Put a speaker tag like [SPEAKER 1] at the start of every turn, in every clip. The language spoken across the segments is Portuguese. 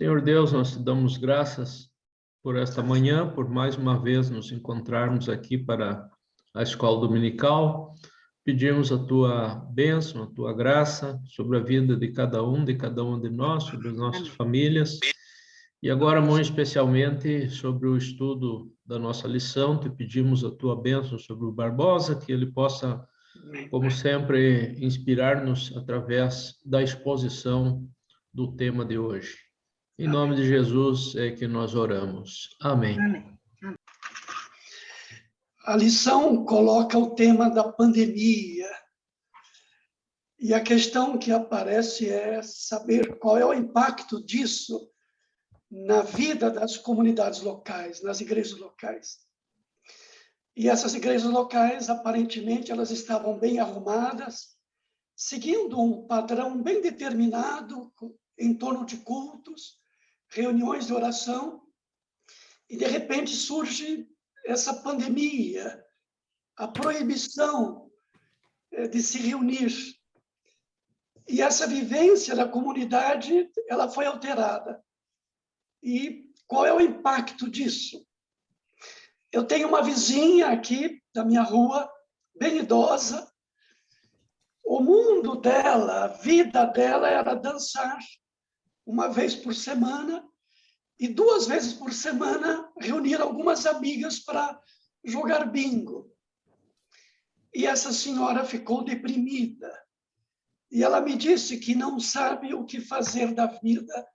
[SPEAKER 1] Senhor Deus, nós te damos graças por esta manhã, por mais uma vez nos encontrarmos aqui para a escola dominical. Pedimos a tua bênção, a tua graça sobre a vida de cada uma de nós, sobre as nossas famílias. E agora, muito especialmente, sobre o estudo da nossa lição, te pedimos a tua bênção sobre o Barbosa, que ele possa, como sempre, inspirar-nos através da exposição do tema de hoje. Em nome de Jesus é que nós oramos. Amém.
[SPEAKER 2] Amém. A lição coloca o tema da pandemia. E a questão que aparece é saber qual é o impacto disso na vida das comunidades locais, nas igrejas locais. E essas igrejas locais, aparentemente, elas estavam bem arrumadas, seguindo um padrão bem determinado em torno de cultos, reuniões de oração, e de repente surge essa pandemia, a proibição de se reunir. E essa vivência da comunidade, ela foi alterada. E qual é o impacto disso? Eu tenho uma vizinha aqui da minha rua, bem idosa. O mundo dela, a vida dela era dançar uma vez por semana e 2 vezes por semana reunir algumas amigas para jogar bingo. E essa senhora ficou deprimida. E ela me disse que não sabe o que fazer da vida.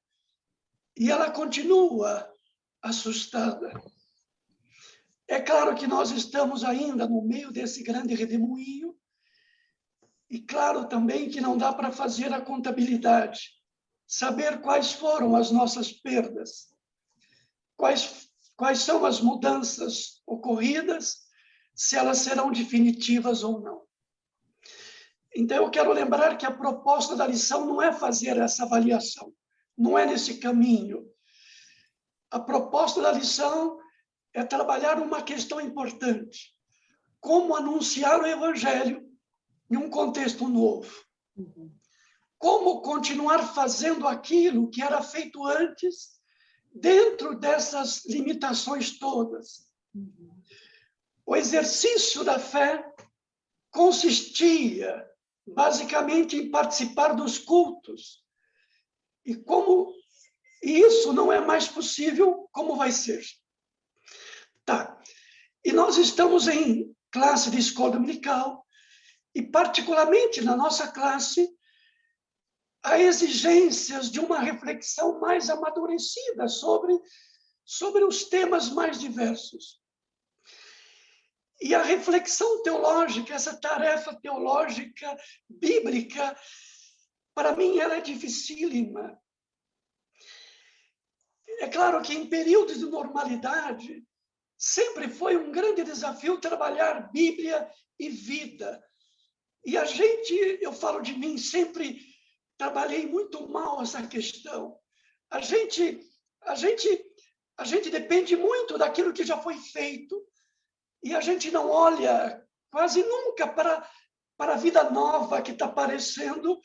[SPEAKER 2] E ela continua assustada. É claro que nós estamos ainda no meio desse grande redemoinho. E claro também que não dá para fazer a contabilidade. Saber quais foram as nossas perdas. Quais são as mudanças ocorridas, se elas serão definitivas ou não. Então, eu quero lembrar que a proposta da lição não é fazer essa avaliação, não é nesse caminho. A proposta da lição é trabalhar uma questão importante: como anunciar o Evangelho em um contexto novo. Como continuar fazendo aquilo que era feito antes, dentro dessas limitações todas. O exercício da fé consistia basicamente em participar dos cultos. E como isso não é mais possível, como vai ser? Tá. E nós estamos em classe de escola dominical, e particularmente na nossa classe, há exigências de uma reflexão mais amadurecida sobre os temas mais diversos. E a reflexão teológica, essa tarefa teológica, bíblica, para mim ela é dificílima. É claro que em períodos de normalidade, sempre foi um grande desafio trabalhar Bíblia e vida. E eu falo de mim, sempre trabalhei muito mal essa questão. A gente depende muito daquilo que já foi feito e a gente não olha quase nunca para a vida nova que está aparecendo.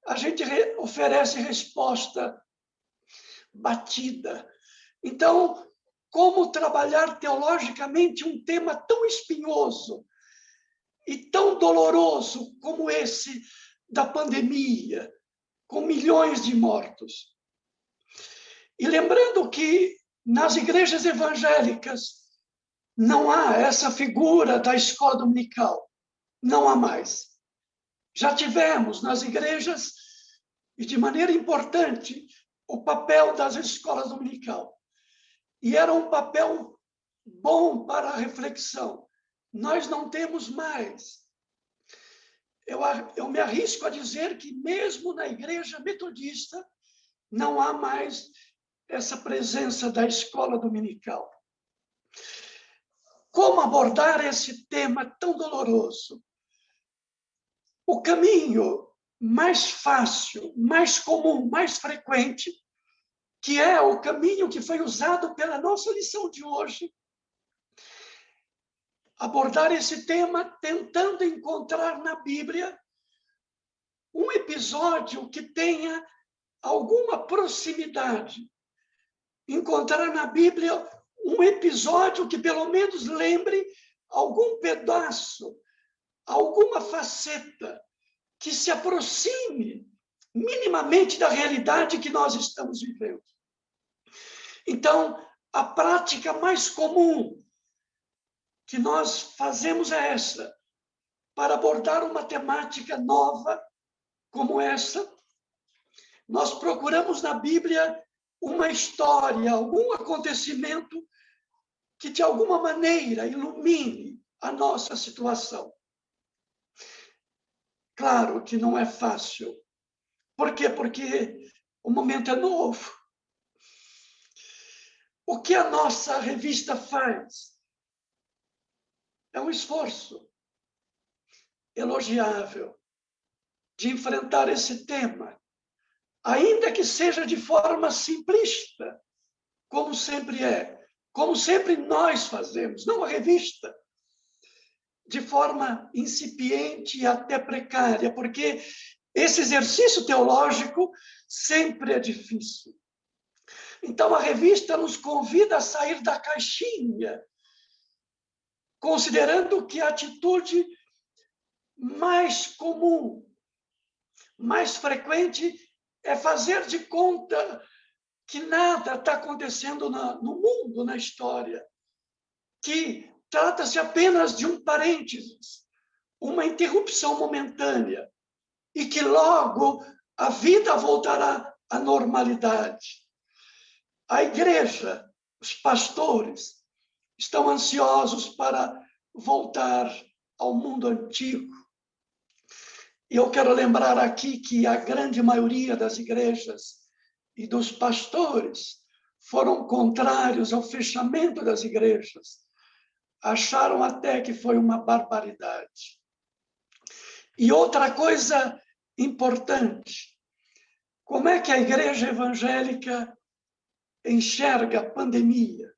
[SPEAKER 2] A gente oferece resposta batida. Então, como trabalhar teologicamente um tema tão espinhoso e tão doloroso como esse da pandemia, com milhões de mortos? E lembrando que nas igrejas evangélicas não há essa figura da escola dominical, não há mais. Já tivemos nas igrejas, e de maneira importante, o papel das escolas dominical. E era um papel bom para a reflexão. Nós não temos mais. Eu me arrisco a dizer que mesmo na igreja metodista não há mais essa presença da escola dominical. Como abordar esse tema tão doloroso? O caminho mais fácil, mais comum, mais frequente, que é o caminho que foi usado pela nossa lição de hoje, abordar esse tema tentando encontrar na Bíblia um episódio que tenha alguma proximidade encontrar na Bíblia um episódio que pelo menos lembre algum pedaço, alguma faceta que se aproxime minimamente da realidade que nós estamos vivendo. Então, a prática mais comum que nós fazemos é essa, para abordar uma temática nova como essa, nós procuramos na Bíblia uma história, algum acontecimento que de alguma maneira ilumine a nossa situação. Claro que não é fácil. Por quê? Porque o momento é novo. O que a nossa revista faz é um esforço elogiável de enfrentar esse tema, ainda que seja de forma simplista, como sempre é, como sempre nós fazemos, não a revista, de forma incipiente e até precária, porque esse exercício teológico sempre é difícil. Então, a revista nos convida a sair da caixinha, considerando que a atitude mais comum, mais frequente, é fazer de conta que nada está acontecendo no mundo, na história, que trata-se apenas de um parênteses, uma interrupção momentânea, e que logo a vida voltará à normalidade. A igreja, os pastores, estão ansiosos para voltar ao mundo antigo. E eu quero lembrar aqui que a grande maioria das igrejas e dos pastores foram contrários ao fechamento das igrejas. Acharam até que foi uma barbaridade. E outra coisa importante, como é que a igreja evangélica enxerga a pandemia?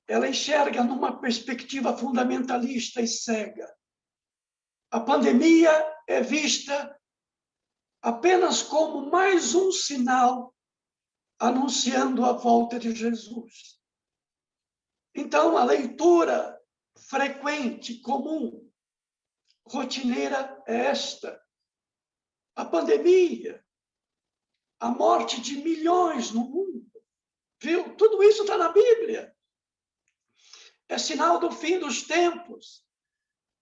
[SPEAKER 2] Ela enxerga numa perspectiva fundamentalista e cega. A pandemia é vista apenas como mais um sinal anunciando a volta de Jesus. Então, a leitura frequente, comum, rotineira é esta. A pandemia, a morte de milhões no mundo, viu? Tudo isso está na Bíblia. É sinal do fim dos tempos.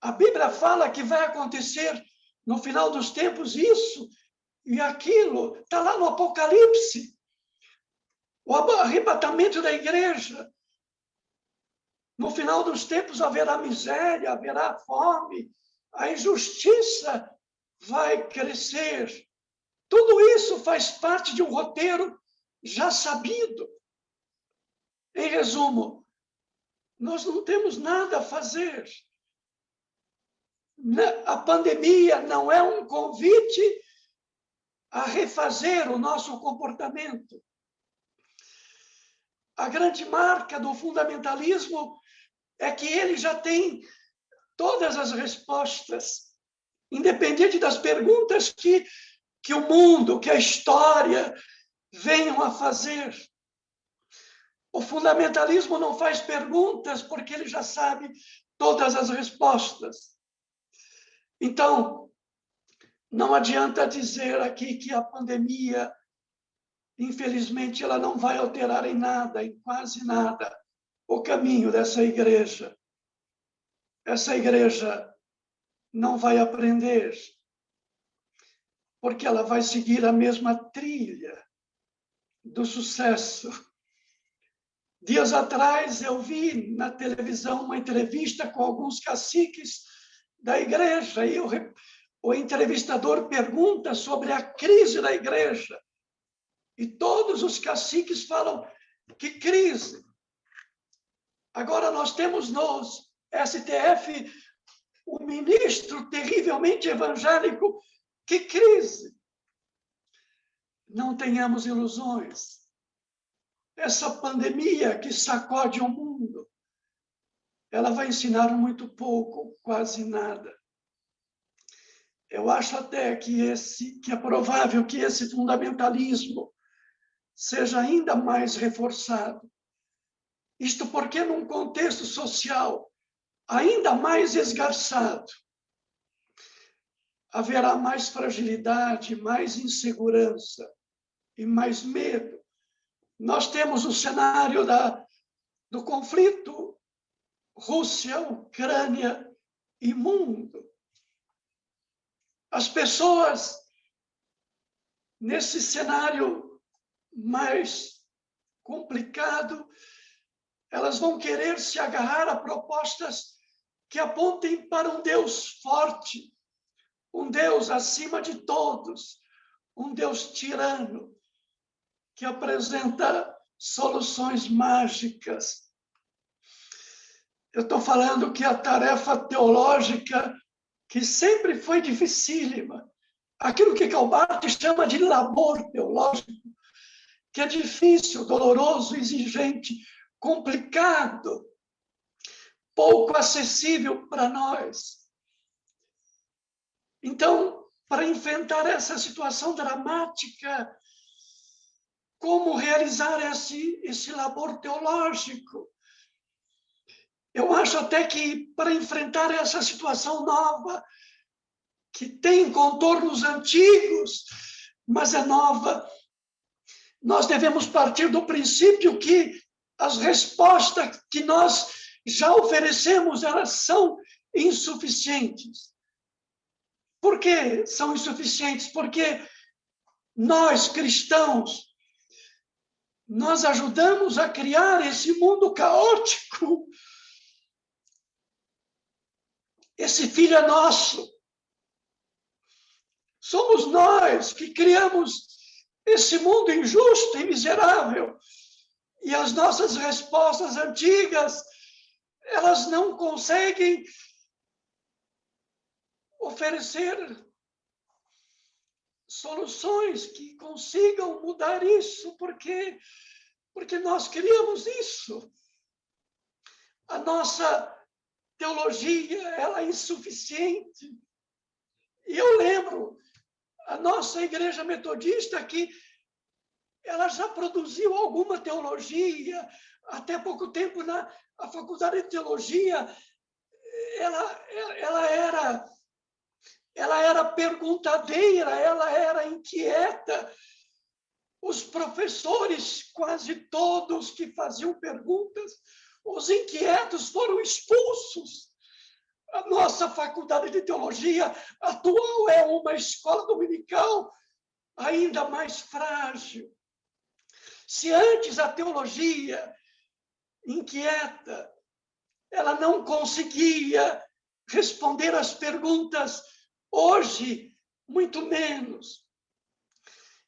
[SPEAKER 2] A Bíblia fala que vai acontecer no final dos tempos isso e aquilo. Está lá no Apocalipse. O arrebatamento da igreja. No final dos tempos haverá miséria, haverá fome, a injustiça vai crescer. Tudo isso faz parte de um roteiro já sabido. Em resumo, nós não temos nada a fazer. A pandemia não é um convite a refazer o nosso comportamento. A grande marca do fundamentalismo é que ele já tem todas as respostas, independente das perguntas que o mundo, que a história venham a fazer. O fundamentalismo não faz perguntas porque ele já sabe todas as respostas. Então, não adianta dizer aqui que a pandemia, infelizmente, ela não vai alterar em nada, em quase nada, o caminho dessa igreja. Essa igreja não vai aprender, porque ela vai seguir a mesma trilha do sucesso. Dias atrás, eu vi na televisão uma entrevista com alguns caciques da igreja, e o entrevistador pergunta sobre a crise da igreja. E todos os caciques falam, que crise? Agora nós temos no STF um ministro terrivelmente evangélico, que crise? Não tenhamos ilusões. Essa pandemia que sacode o mundo, ela vai ensinar muito pouco, quase nada. Eu acho até que é provável que esse fundamentalismo seja ainda mais reforçado. Isto porque, num contexto social ainda mais esgarçado, haverá mais fragilidade, mais insegurança e mais medo. Nós temos o cenário do conflito Rússia, Ucrânia e mundo. As pessoas, nesse cenário mais complicado, elas vão querer se agarrar a propostas que apontem para um Deus forte, um Deus acima de todos, um Deus tirano, que apresenta soluções mágicas. Eu estou falando que a tarefa teológica, que sempre foi dificílima, aquilo que Calbart chama de labor teológico, que é difícil, doloroso, exigente, complicado, pouco acessível para nós. Então, para enfrentar essa situação dramática, como realizar esse labor teológico? Eu acho até que, para enfrentar essa situação nova, que tem contornos antigos, mas é nova, nós devemos partir do princípio que as respostas que nós já oferecemos, elas são insuficientes. Por que são insuficientes? Porque nós, cristãos, nós ajudamos a criar esse mundo caótico. Esse filho é nosso. Somos nós que criamos esse mundo injusto e miserável. E as nossas respostas antigas, elas não conseguem oferecer soluções que consigam mudar isso, porque nós criamos isso. A nossa teologia, ela é insuficiente. E eu lembro, a nossa igreja metodista, que ela já produziu alguma teologia, até pouco tempo a faculdade de teologia, ela era perguntadeira, ela era inquieta. Os professores, quase todos que faziam perguntas, os inquietos foram expulsos. A nossa faculdade de teologia atual é uma escola dominical ainda mais frágil. Se antes a teologia inquieta, ela não conseguia responder às perguntas, hoje, muito menos.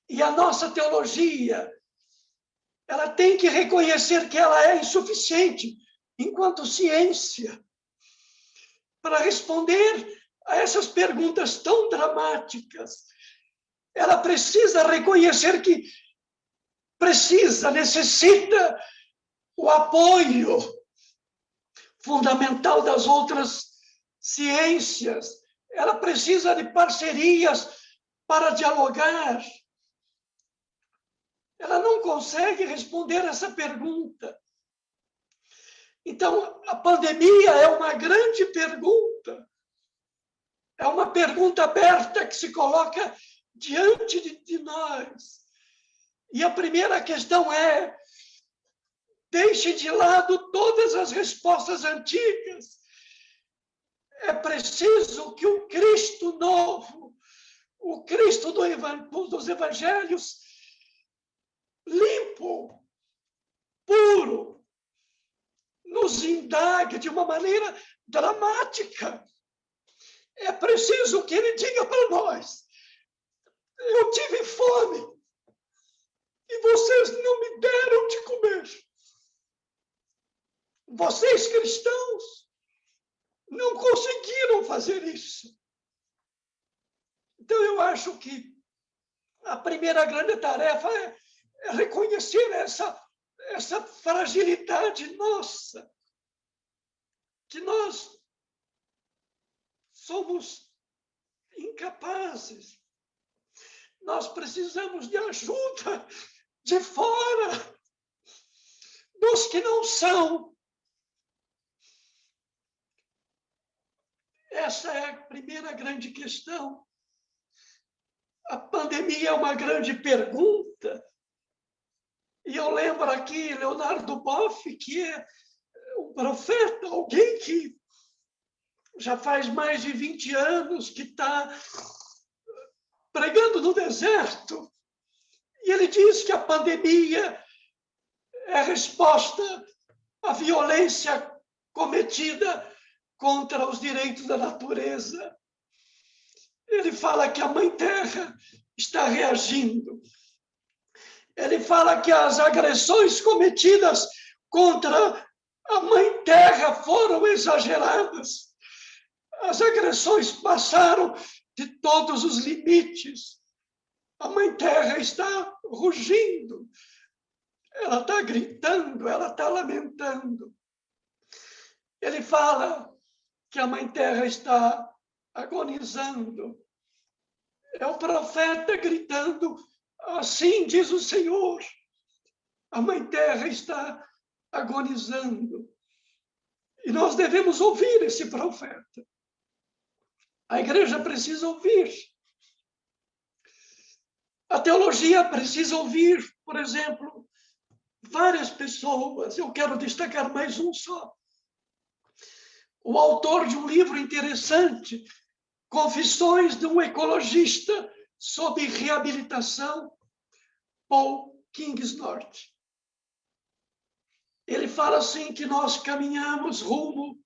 [SPEAKER 2] E a nossa teologia, ela tem que reconhecer que ela é insuficiente enquanto ciência para responder a essas perguntas tão dramáticas. Ela precisa reconhecer que necessita o apoio fundamental das outras ciências. Ela precisa de parcerias para dialogar. Ela não consegue responder essa pergunta. Então, a pandemia é uma grande pergunta. É uma pergunta aberta que se coloca diante de nós. E a primeira questão é: deixe de lado todas as respostas antigas. É preciso que o Cristo novo, o Cristo dos evangelhos, limpo, puro, nos indague de uma maneira dramática. É preciso que ele diga para nós: eu tive fome e vocês não me deram de comer. Vocês, cristãos, não conseguiram fazer isso. Então, eu acho que a primeira grande tarefa é reconhecer essa fragilidade nossa, que nós somos incapazes. Nós precisamos de ajuda de fora, dos que não são. Essa é a primeira grande questão. A pandemia é uma grande pergunta. E eu lembro aqui Leonardo Boff, que é um profeta, alguém que já faz mais de 20 anos que está pregando no deserto. E ele diz que a pandemia é a resposta à violência cometida contra os direitos da natureza. Ele fala que a Mãe Terra está reagindo. Ele fala que as agressões cometidas contra a Mãe Terra foram exageradas. As agressões passaram de todos os limites. A Mãe Terra está rugindo. Ela está gritando, ela está lamentando. Ele fala que a Mãe Terra está agonizando. É o profeta gritando, assim diz o Senhor. A Mãe Terra está agonizando. E nós devemos ouvir esse profeta. A igreja precisa ouvir. A teologia precisa ouvir, por exemplo, várias pessoas. Eu quero destacar mais um só. O autor de um livro interessante, Confissões de um Ecologista sobre Reabilitação, Paul Kingsnorth. Ele fala assim que nós caminhamos rumo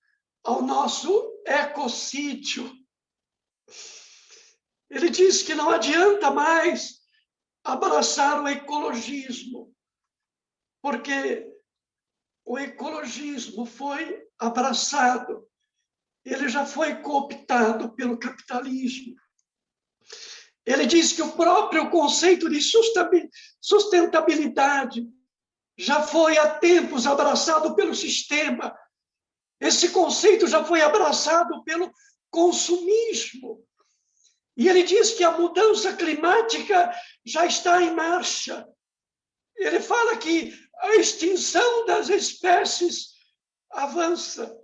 [SPEAKER 2] ao nosso ecocídio. Ele diz que não adianta mais abraçar o ecologismo, porque o ecologismo foi abraçado, ele já foi cooptado pelo capitalismo. Ele diz que o próprio conceito de sustentabilidade já foi há tempos abraçado pelo sistema. Esse conceito já foi abraçado pelo consumismo. E ele diz que a mudança climática já está em marcha. Ele fala que a extinção das espécies avança.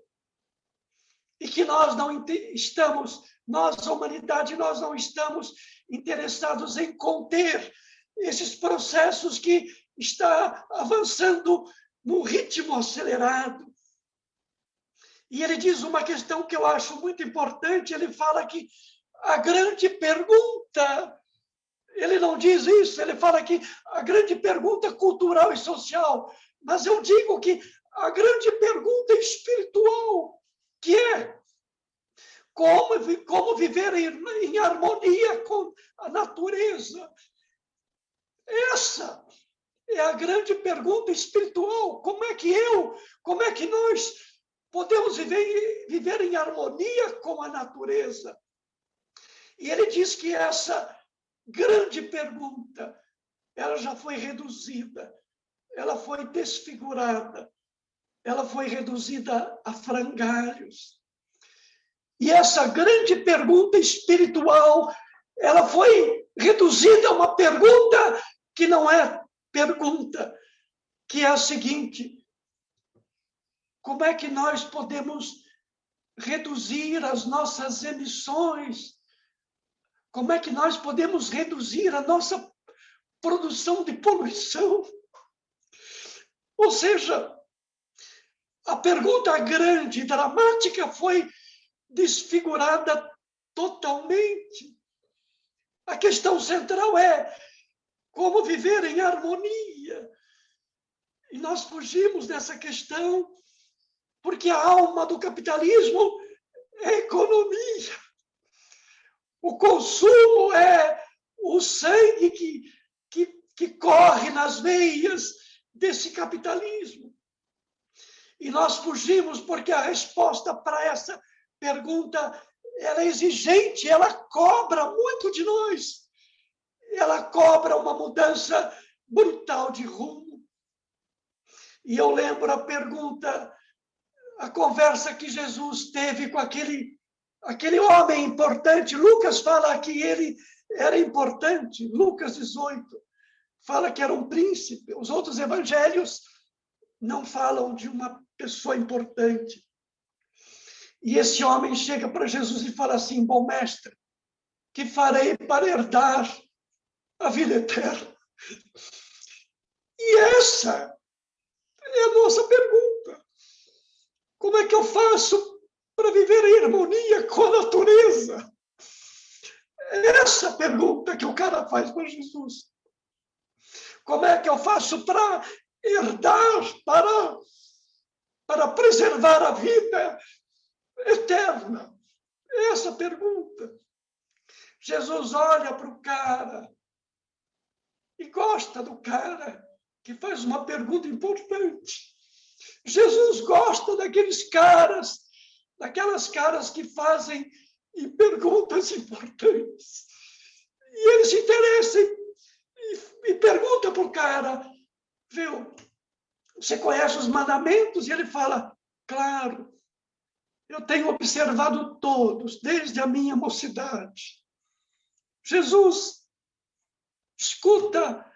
[SPEAKER 2] E que nós não estamos, nós, a humanidade, nós não estamos interessados em conter esses processos que está avançando num ritmo acelerado. E ele diz uma questão que eu acho muito importante, ele fala que a grande pergunta, ele não diz isso, ele fala que a grande pergunta cultural e social, mas eu digo que a grande pergunta espiritual, que é como viver em harmonia com a natureza. Essa é a grande pergunta espiritual. Como é que nós podemos viver em harmonia com a natureza? E ele diz que essa grande pergunta, ela já foi reduzida, ela foi desfigurada, ela foi reduzida a frangalhos. E essa grande pergunta espiritual, ela foi reduzida a uma pergunta que não é pergunta, que é a seguinte: como é que nós podemos reduzir as nossas emissões? Como é que nós podemos reduzir a nossa produção de poluição? Ou seja, a pergunta grande e dramática foi desfigurada totalmente. A questão central é como viver em harmonia. E nós fugimos dessa questão porque a alma do capitalismo é a economia. O consumo é o sangue que corre nas veias desse capitalismo. E nós fugimos porque a resposta para essa pergunta, ela é exigente, ela cobra muito de nós. Ela cobra uma mudança brutal de rumo. E eu lembro a pergunta, a conversa que Jesus teve com aquele homem importante. Lucas fala que ele era importante, Lucas 18. fala que era um príncipe. Os outros evangelhos não falam de uma pessoa importante. E esse homem chega para Jesus e fala assim: bom mestre, que farei para herdar a vida eterna? E essa é a nossa pergunta. Como é que eu faço para viver em harmonia com a natureza? É essa a pergunta que o cara faz para Jesus. Como é que eu faço para herdar, para preservar a vida eterna? Essa pergunta. Jesus olha para o cara e gosta do cara que faz uma pergunta importante. Jesus gosta daqueles caras, daquelas caras que fazem perguntas importantes. E ele se interessa e pergunta para o cara, viu, você conhece os mandamentos? E ele fala, claro, eu tenho observado todos, desde a minha mocidade. Jesus escuta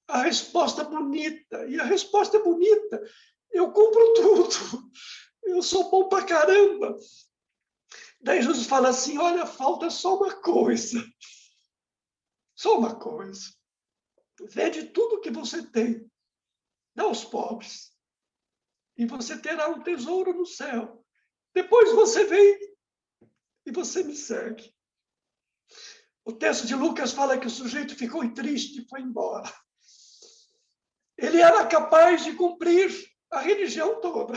[SPEAKER 2] a resposta bonita, e a resposta é bonita. Eu cumpro tudo, eu sou bom pra caramba. Daí Jesus fala assim, olha, falta só uma coisa. Só uma coisa. Vende tudo que você tem, dá aos pobres, e você terá um tesouro no céu. Depois você vem e você me segue. O texto de Lucas fala que o sujeito ficou triste e foi embora. Ele era capaz de cumprir a religião toda,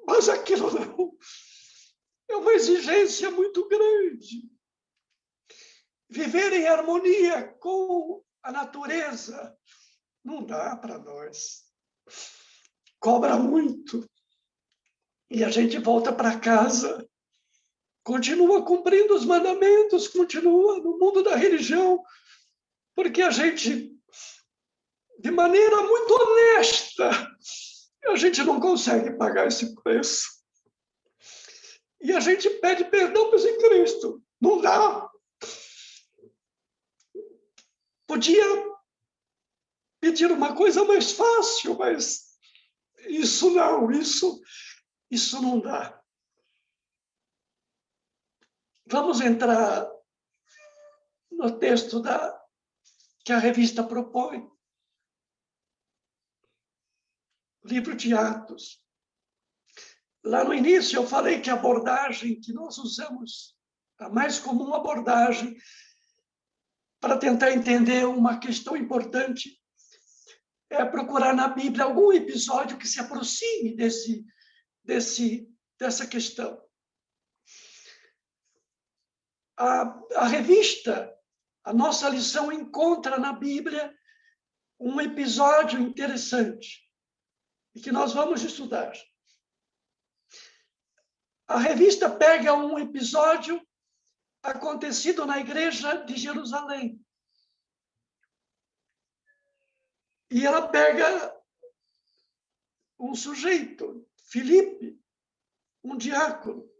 [SPEAKER 2] mas aquilo não. É uma exigência muito grande. Viver em harmonia com a natureza não dá para nós. Cobra muito. E a gente volta para casa, continua cumprindo os mandamentos, continua no mundo da religião, porque a gente, de maneira muito honesta, a gente não consegue pagar esse preço. E a gente pede perdão para esse Cristo. Não dá. Podia pedir uma coisa mais fácil, mas isso não, isso não dá. Vamos entrar no texto que a revista propõe. Livro de Atos. Lá no início eu falei que a abordagem que nós usamos, a mais comum abordagem, para tentar entender uma questão importante, é procurar na Bíblia algum episódio que se aproxime dessa questão. A revista, a nossa lição, encontra na Bíblia um episódio interessante e que nós vamos estudar. A revista pega um episódio acontecido na igreja de Jerusalém. E ela pega um sujeito, Filipe, um diácono,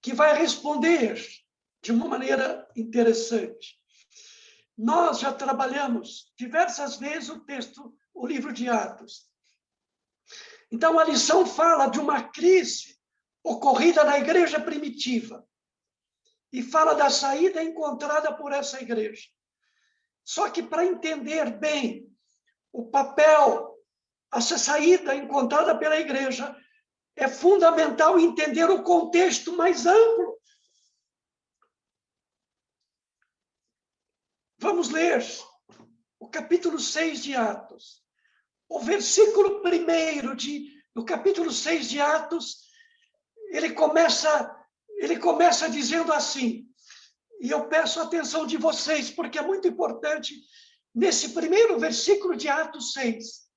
[SPEAKER 2] que vai responder de uma maneira interessante. Nós já trabalhamos diversas vezes o livro de Atos. Então, a lição fala de uma crise ocorrida na igreja primitiva e fala da saída encontrada por essa igreja. Só que, para entender bem o papel, essa saída encontrada pela igreja, é fundamental entender o contexto mais amplo. Vamos ler o capítulo 6 de Atos. O versículo 1 do capítulo 6 de Atos, ele começa dizendo assim, e eu peço a atenção de vocês, porque é muito importante, nesse primeiro versículo de Atos 6,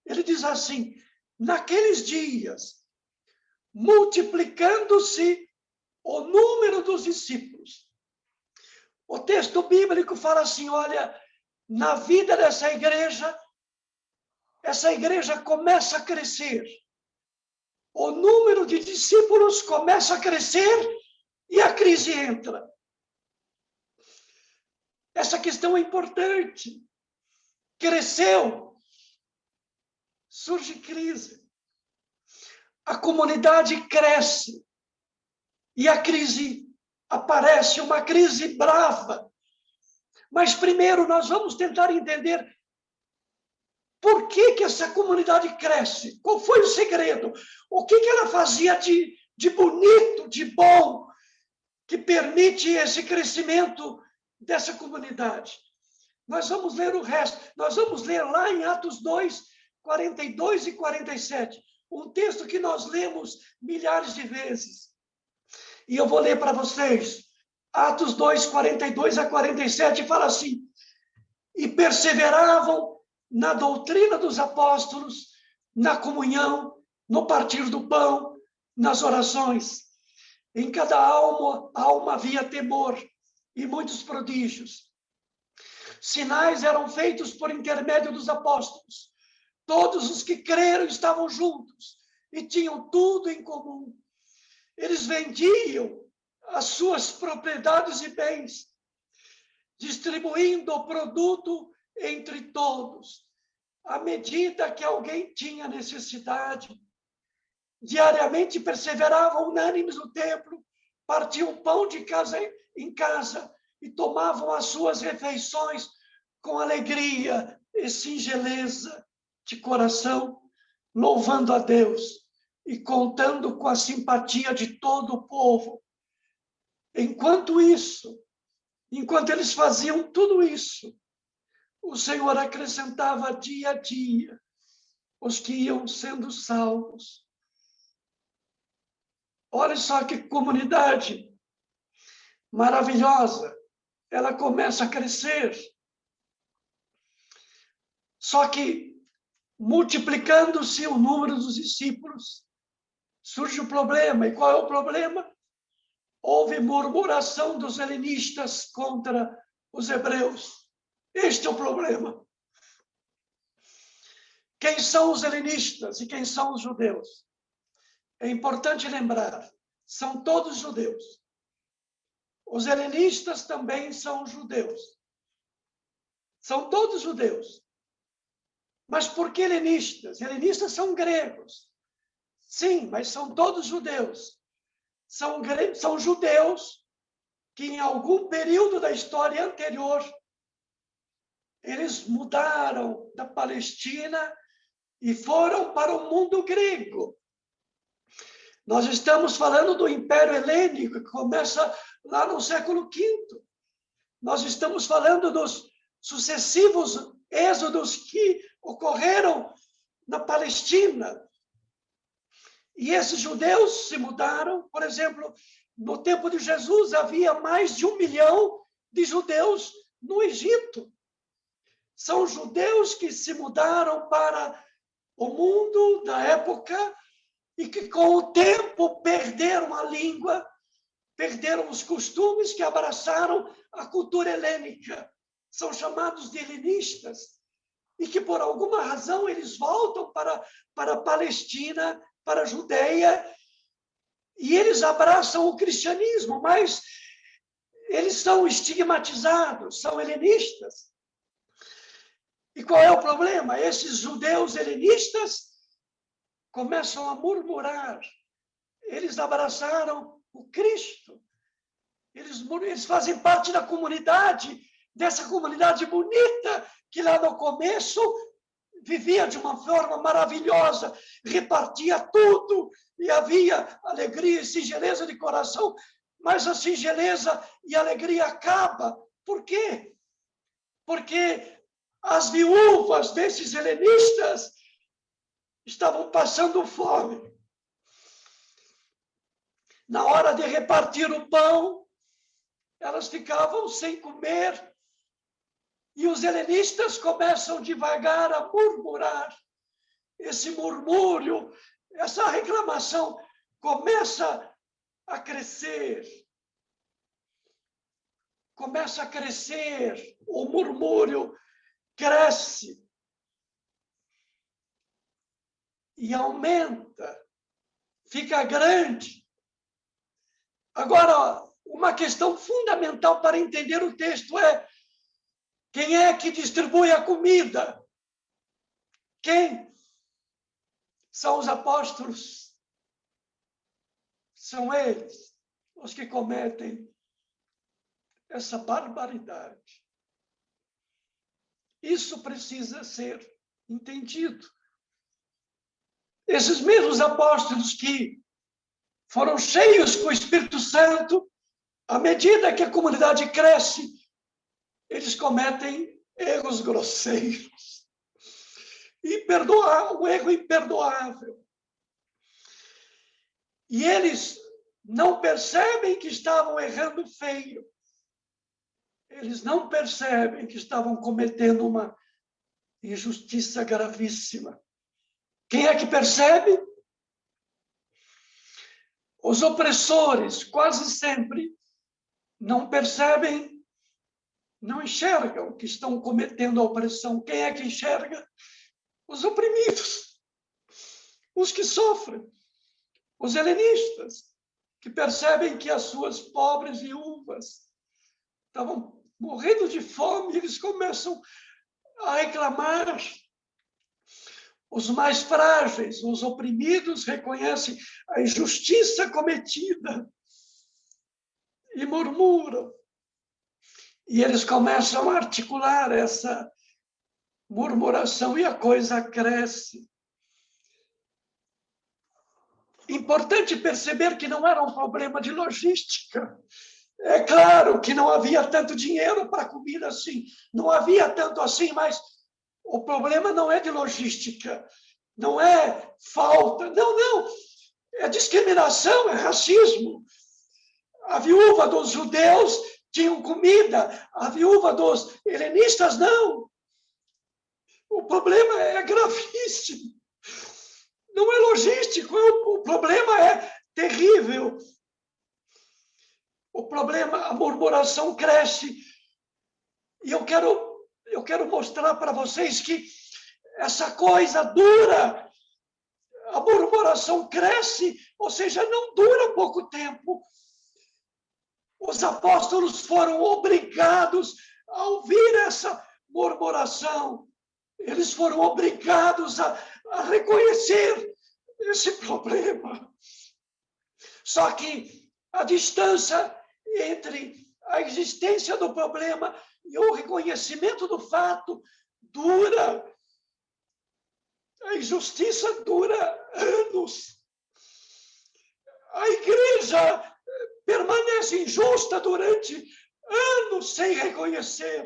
[SPEAKER 2] ele diz assim, naqueles dias, multiplicando-se o número dos discípulos. O texto bíblico fala assim, olha, na vida dessa igreja, essa igreja começa a crescer. O número de discípulos começa a crescer e a crise entra. Essa questão é importante. Cresceu, surge crise. A comunidade cresce e a crise aparece, uma crise brava. Mas primeiro nós vamos tentar entender por que essa comunidade cresce? Qual foi o segredo? O que ela fazia de bonito, de bom, que permite esse crescimento dessa comunidade? Nós vamos ler o resto. Nós vamos ler lá em Atos 2, 42 e 47. Um texto que nós lemos milhares de vezes. E eu vou ler para vocês. Atos 2, 42 a 47 fala assim: e perseveravam na doutrina dos apóstolos, na comunhão, no partir do pão, nas orações. Em cada alma havia temor e muitos prodígios. Sinais eram feitos por intermédio dos apóstolos. Todos os que creram estavam juntos e tinham tudo em comum. Eles vendiam as suas propriedades e bens, distribuindo o produto entre todos, à medida que alguém tinha necessidade. Diariamente perseveravam unânimes no templo, partiam pão de casa em casa e tomavam as suas refeições com alegria e singeleza de coração, louvando a Deus e contando com a simpatia de todo o povo. Enquanto eles faziam tudo isso, o Senhor acrescentava dia a dia os que iam sendo salvos. Olha só que comunidade maravilhosa. Ela começa a crescer. Só que, multiplicando-se o número dos discípulos, surge o problema. E qual é o problema? Houve murmuração dos helenistas contra os hebreus. Este é o problema. Quem são os helenistas e quem são os judeus? É importante lembrar, são todos judeus. Os helenistas também são judeus. São todos judeus. Mas por que helenistas? Helenistas são gregos. Sim, mas são todos judeus. São judeus que em algum período da história anterior eles mudaram da Palestina e foram para o mundo grego. Nós estamos falando do Império Helênico, que começa lá no século V. Nós estamos falando dos sucessivos êxodos que ocorreram na Palestina. E esses judeus se mudaram. Por exemplo, no tempo de Jesus, havia mais de 1 milhão de judeus no Egito. São judeus que se mudaram para o mundo da época e que, com o tempo, perderam a língua, perderam os costumes, que abraçaram a cultura helênica. São chamados de helenistas. E que, por alguma razão, eles voltam para a Palestina, para a Judeia, e eles abraçam o cristianismo, mas eles são estigmatizados, são helenistas. E qual é o problema? Esses judeus helenistas começam a murmurar. Eles abraçaram o Cristo. Eles fazem parte da comunidade, dessa comunidade bonita, que lá no começo vivia de uma forma maravilhosa, repartia tudo, e havia alegria e singeleza de coração, mas a singeleza e a alegria acaba. Por quê? Porque as viúvas desses helenistas estavam passando fome. Na hora de repartir o pão, elas ficavam sem comer. E os helenistas começam devagar a murmurar. Esse murmúrio, essa reclamação começa a crescer. Começa a crescer. O murmúrio cresce. E aumenta. Fica grande. Agora, uma questão fundamental para entender o texto é: Quem é que distribui a comida? Quem? São os apóstolos. São eles os que cometem essa barbaridade. Isso precisa ser entendido. Esses mesmos apóstolos que foram cheios com o Espírito Santo, à medida que a comunidade cresce, eles cometem erros grosseiros. Um erro imperdoável. E eles não percebem que estavam errando feio. Eles não percebem que estavam cometendo uma injustiça gravíssima. Quem é que percebe? Os opressores, quase sempre, não percebem, não enxergam que estão cometendo a opressão. Quem é que enxerga? Os oprimidos, os que sofrem, os helenistas, que percebem que as suas pobres viúvas estavam morrendo de fome, e eles começam a reclamar. Os mais frágeis, os oprimidos, reconhecem a injustiça cometida e murmuram. E eles começam a articular essa murmuração e a coisa cresce. Importante perceber que não era um problema de logística. É claro que não havia tanto dinheiro para comida assim, não havia tanto assim, mas o problema não é de logística, não é falta, não, é discriminação, é racismo. A viúva dos judeus tinha comida, a viúva dos helenistas não. O problema é gravíssimo. Não é logístico, o problema é terrível. O problema, a murmuração cresce. E eu quero mostrar para vocês que essa coisa dura, a murmuração cresce, ou seja, não dura pouco tempo. Os apóstolos foram obrigados a ouvir essa murmuração. Eles foram obrigados a reconhecer esse problema. Só que a distância entre a existência do problema e o reconhecimento do fato dura. A injustiça dura anos. A igreja permanece injusta durante anos sem reconhecer.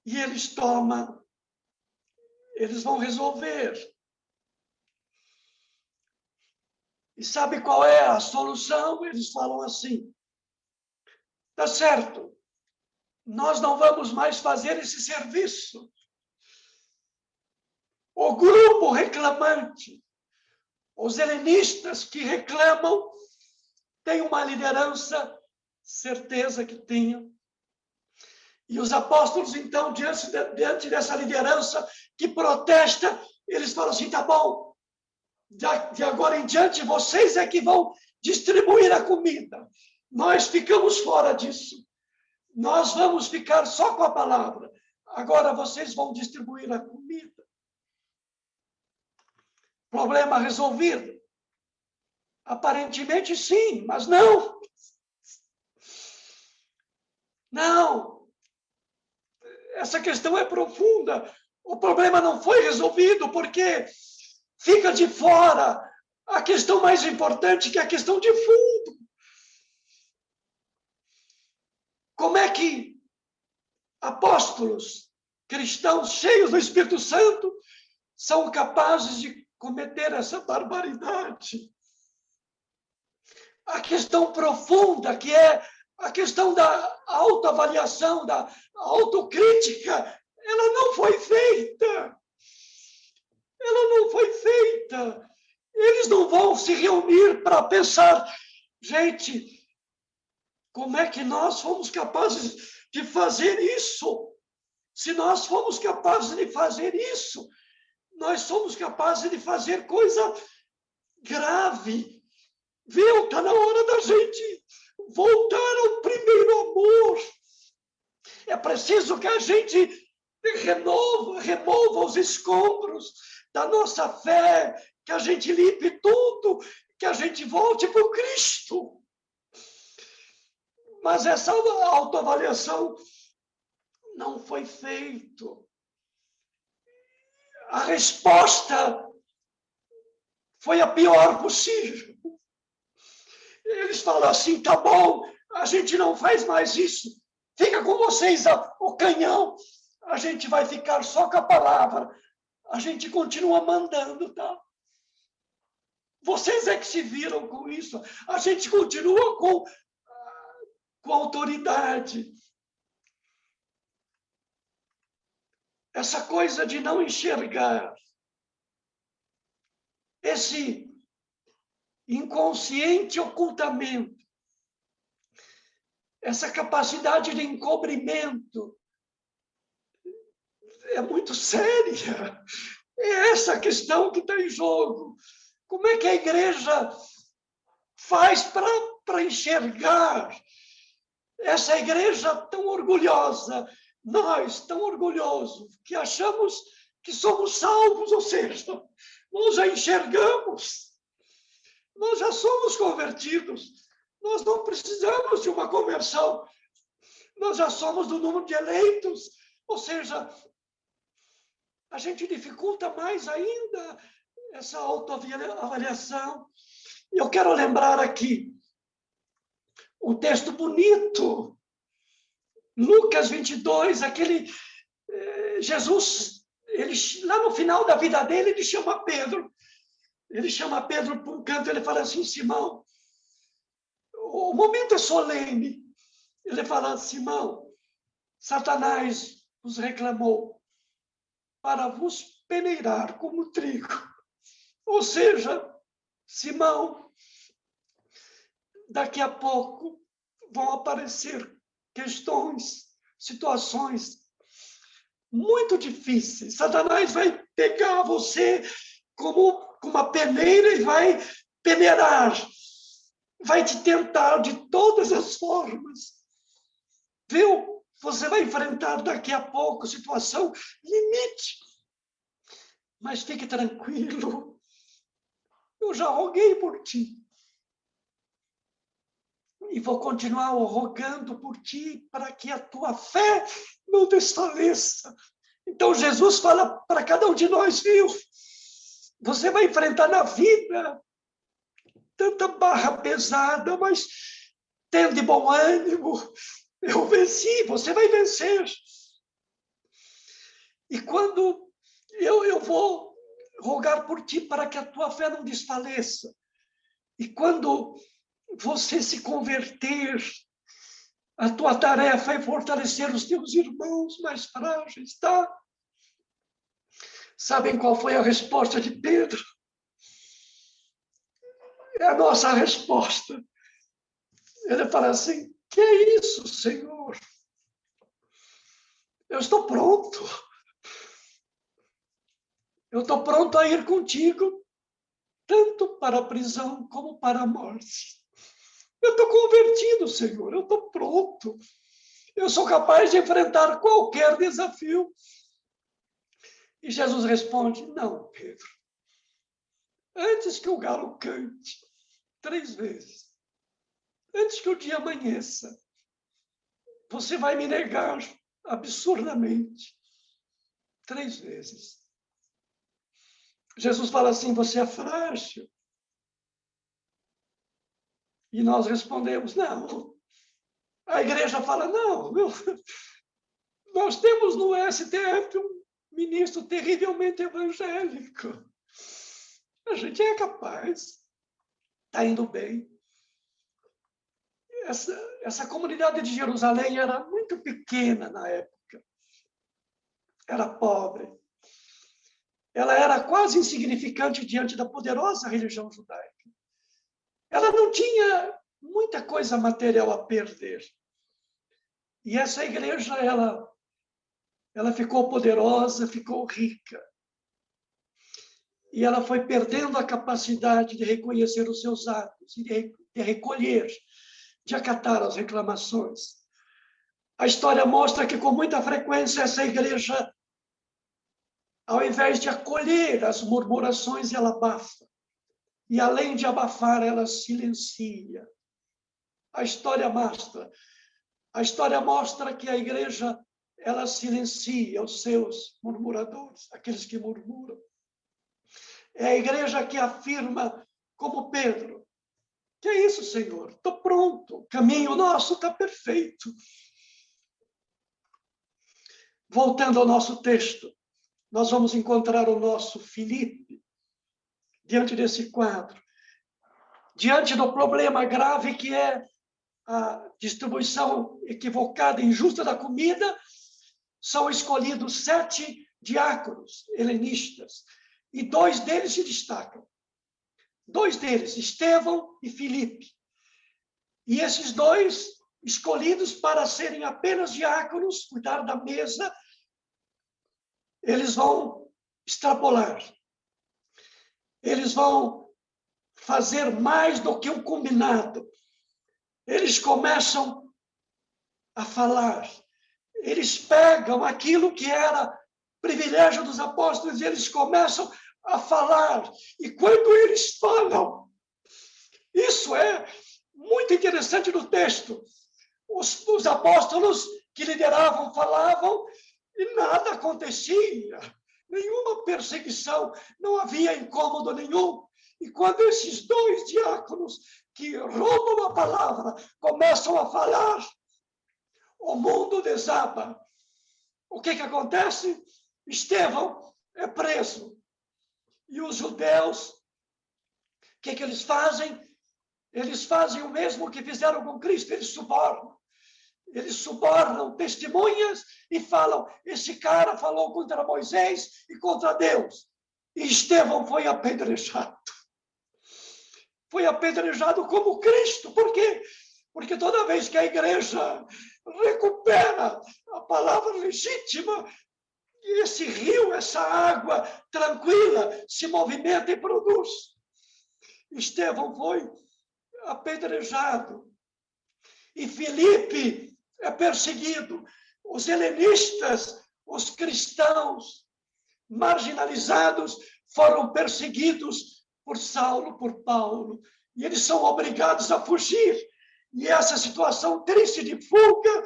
[SPEAKER 2] E eles vão resolver. E sabe qual é a solução? Eles falam assim: tá certo, nós não vamos mais fazer esse serviço. O grupo reclamante, os helenistas que reclamam, têm uma liderança, certeza que tinham. E os apóstolos, então, diante dessa liderança que protesta, eles falam assim: tá bom, de agora em diante, vocês é que vão distribuir a comida. Nós ficamos fora disso. Nós vamos ficar só com a palavra. Agora vocês vão distribuir a comida. Problema resolvido? Aparentemente sim, mas não. Não. Essa questão é profunda. O problema não foi resolvido porque fica de fora a questão mais importante, que é a questão de fundo. Como é que apóstolos cristãos cheios do Espírito Santo são capazes de cometer essa barbaridade? A questão profunda, que é a questão da autoavaliação, da autocrítica, ela não foi feita. Ela não foi feita. Eles não vão se reunir para pensar: gente, como é que nós fomos capazes de fazer isso? Se nós fomos capazes de fazer isso, nós somos capazes de fazer coisa grave. Viu? Está na hora da gente voltar ao primeiro amor. É preciso que a gente remova os escombros da nossa fé, que a gente limpe tudo, que a gente volte para o Cristo. Mas essa autoavaliação não foi feita. A resposta foi a pior possível. Eles falam assim, tá bom, a gente não faz mais isso. Fica com vocês o canhão. A gente vai ficar só com a palavra. A gente continua mandando, tá? Vocês é que se viram com isso. A gente continua com autoridade. Essa coisa de não enxergar. Esse inconsciente ocultamento. Essa capacidade de encobrimento é muito séria. É essa questão que está em jogo. Como é que a igreja faz para enxergar essa igreja tão orgulhosa, nós tão orgulhosos, que achamos que somos salvos, ou seja, nós já enxergamos, nós já somos convertidos, nós não precisamos de uma conversão, nós já somos do número de eleitos, ou seja, a gente dificulta mais ainda essa autoavaliação. E eu quero lembrar aqui um texto bonito, Lucas 22, aquele Jesus, ele, lá no final da vida dele, ele chama Pedro. Ele chama Pedro para um canto, ele fala assim, Simão, o momento é solene. Ele fala, Simão, Satanás vos reclamou para vos peneirar como trigo. Ou seja, Simão, daqui a pouco vão aparecer questões, situações muito difíceis. Satanás vai pegar você como uma peneira e vai peneirar, vai te tentar de todas as formas. Viu? Você vai enfrentar daqui a pouco situação limite. Mas fique tranquilo. Eu já roguei por ti. E vou continuar rogando por ti para que a tua fé não desfaleça. Então Jesus fala para cada um de nós, viu? Você vai enfrentar na vida tanta barra pesada, mas tendo de bom ânimo. Eu venci, você vai vencer. E quando eu vou rogar por ti para que a tua fé não desfaleça. E quando você se converter, a tua tarefa é fortalecer os teus irmãos mais frágeis, tá? Sabem qual foi a resposta de Pedro? É a nossa resposta. Ele fala assim, que é isso, Senhor? Eu estou pronto. Eu estou pronto a ir contigo, tanto para a prisão como para a morte. Eu estou convertido, Senhor, eu estou pronto. Eu sou capaz de enfrentar qualquer desafio. E Jesus responde, não, Pedro. Antes que o galo cante 3 vezes, antes que o dia amanheça, você vai me negar absurdamente 3 vezes. Jesus fala assim, você é frágil. E nós respondemos, não. A igreja fala, não, nós temos no STF um ministro terrivelmente evangélico. A gente é capaz. Está indo bem. Essa comunidade de Jerusalém era muito pequena na época. Era pobre. Ela era quase insignificante diante da poderosa religião judaica. Ela não tinha muita coisa material a perder. E essa igreja, ela ficou poderosa, ficou rica. E ela foi perdendo a capacidade de reconhecer os seus atos, e de recolher de acatar as reclamações. A história mostra que, com muita frequência, essa igreja, ao invés de acolher as murmurações, ela abafa. E, além de abafar, ela silencia. A história mostra que a igreja, ela silencia os seus murmuradores, aqueles que murmuram. É a igreja que afirma, como Pedro: que é isso, Senhor? Estou pronto, o caminho nosso está perfeito. Voltando ao nosso texto, nós vamos encontrar o nosso Filipe diante desse quadro, diante do problema grave que é a distribuição equivocada e injusta da comida. São escolhidos 7 diáconos helenistas, e 2 deles se destacam. 2 deles, Estevão e Filipe. E esses 2, escolhidos para serem apenas diáconos, cuidar da mesa, eles vão extrapolar. Eles vão fazer mais do que o combinado. Eles começam a falar. Eles pegam aquilo que era privilégio dos apóstolos e eles começam a falar. E quando eles falam, isso é muito interessante no texto. Os apóstolos que lideravam falavam e nada acontecia. Nenhuma perseguição, não havia incômodo nenhum. E quando esses 2 diáconos que roubam a palavra começam a falar, o mundo desaba. O que acontece? Estevão é preso. E os judeus, o que eles fazem? Eles fazem o mesmo que fizeram com Cristo, eles subornam. Eles subornam testemunhas e falam: esse cara falou contra Moisés e contra Deus. E Estevão foi apedrejado. Foi apedrejado como Cristo. Por quê? Porque toda vez que a igreja recupera a palavra legítima, esse rio, essa água tranquila, se movimenta e produz. Estevão foi apedrejado. E Filipe é perseguido. Os helenistas, os cristãos marginalizados, foram perseguidos por Saulo, por Paulo. E eles são obrigados a fugir. E essa situação triste de fuga,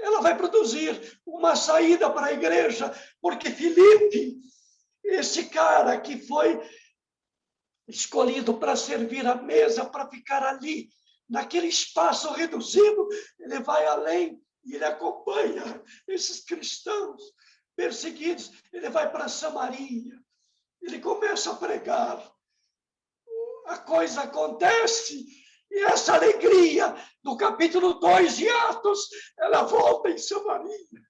[SPEAKER 2] ela vai produzir uma saída para a igreja, porque Filipe, esse cara que foi escolhido para servir a mesa, para ficar ali, naquele espaço reduzido, ele vai além e ele acompanha esses cristãos perseguidos. Ele vai para Samaria, ele começa a pregar. A coisa acontece e essa alegria do capítulo 2 de Atos, ela volta em Samaria.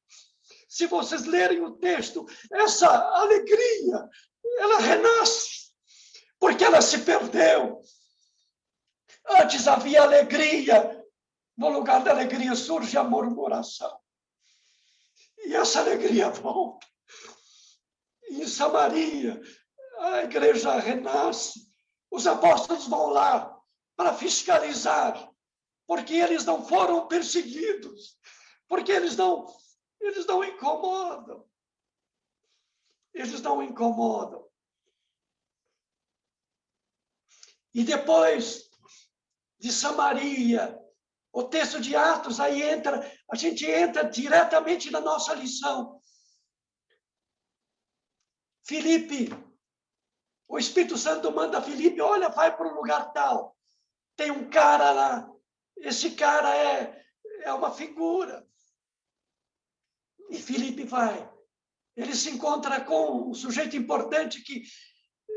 [SPEAKER 2] Se vocês lerem o texto, essa alegria, ela renasce, porque ela se perdeu. Antes havia alegria, no lugar da alegria surge a murmuração. E essa alegria volta. Em Samaria, a igreja renasce. Os apóstolos vão lá para fiscalizar, porque eles não foram perseguidos, porque eles não incomodam. Eles não incomodam. E depois de Samaria, o texto de Atos, aí a gente entra diretamente na nossa lição. Filipe, o Espírito Santo manda Filipe: olha, vai para um lugar tal. Tem um cara lá. Esse cara é uma figura. E Filipe vai. Ele se encontra com um sujeito importante que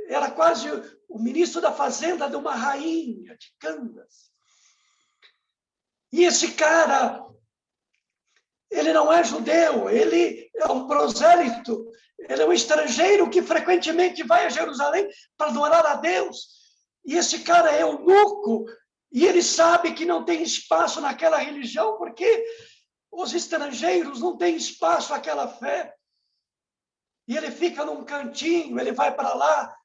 [SPEAKER 2] era quase o ministro da fazenda de uma rainha de Candace. E esse cara, ele não é judeu, ele é um prosélito, ele é um estrangeiro que frequentemente vai a Jerusalém para adorar a Deus. E esse cara é eunuco, e ele sabe que não tem espaço naquela religião, porque os estrangeiros não têm espaço naquela fé. E ele fica num cantinho, ele vai para lá,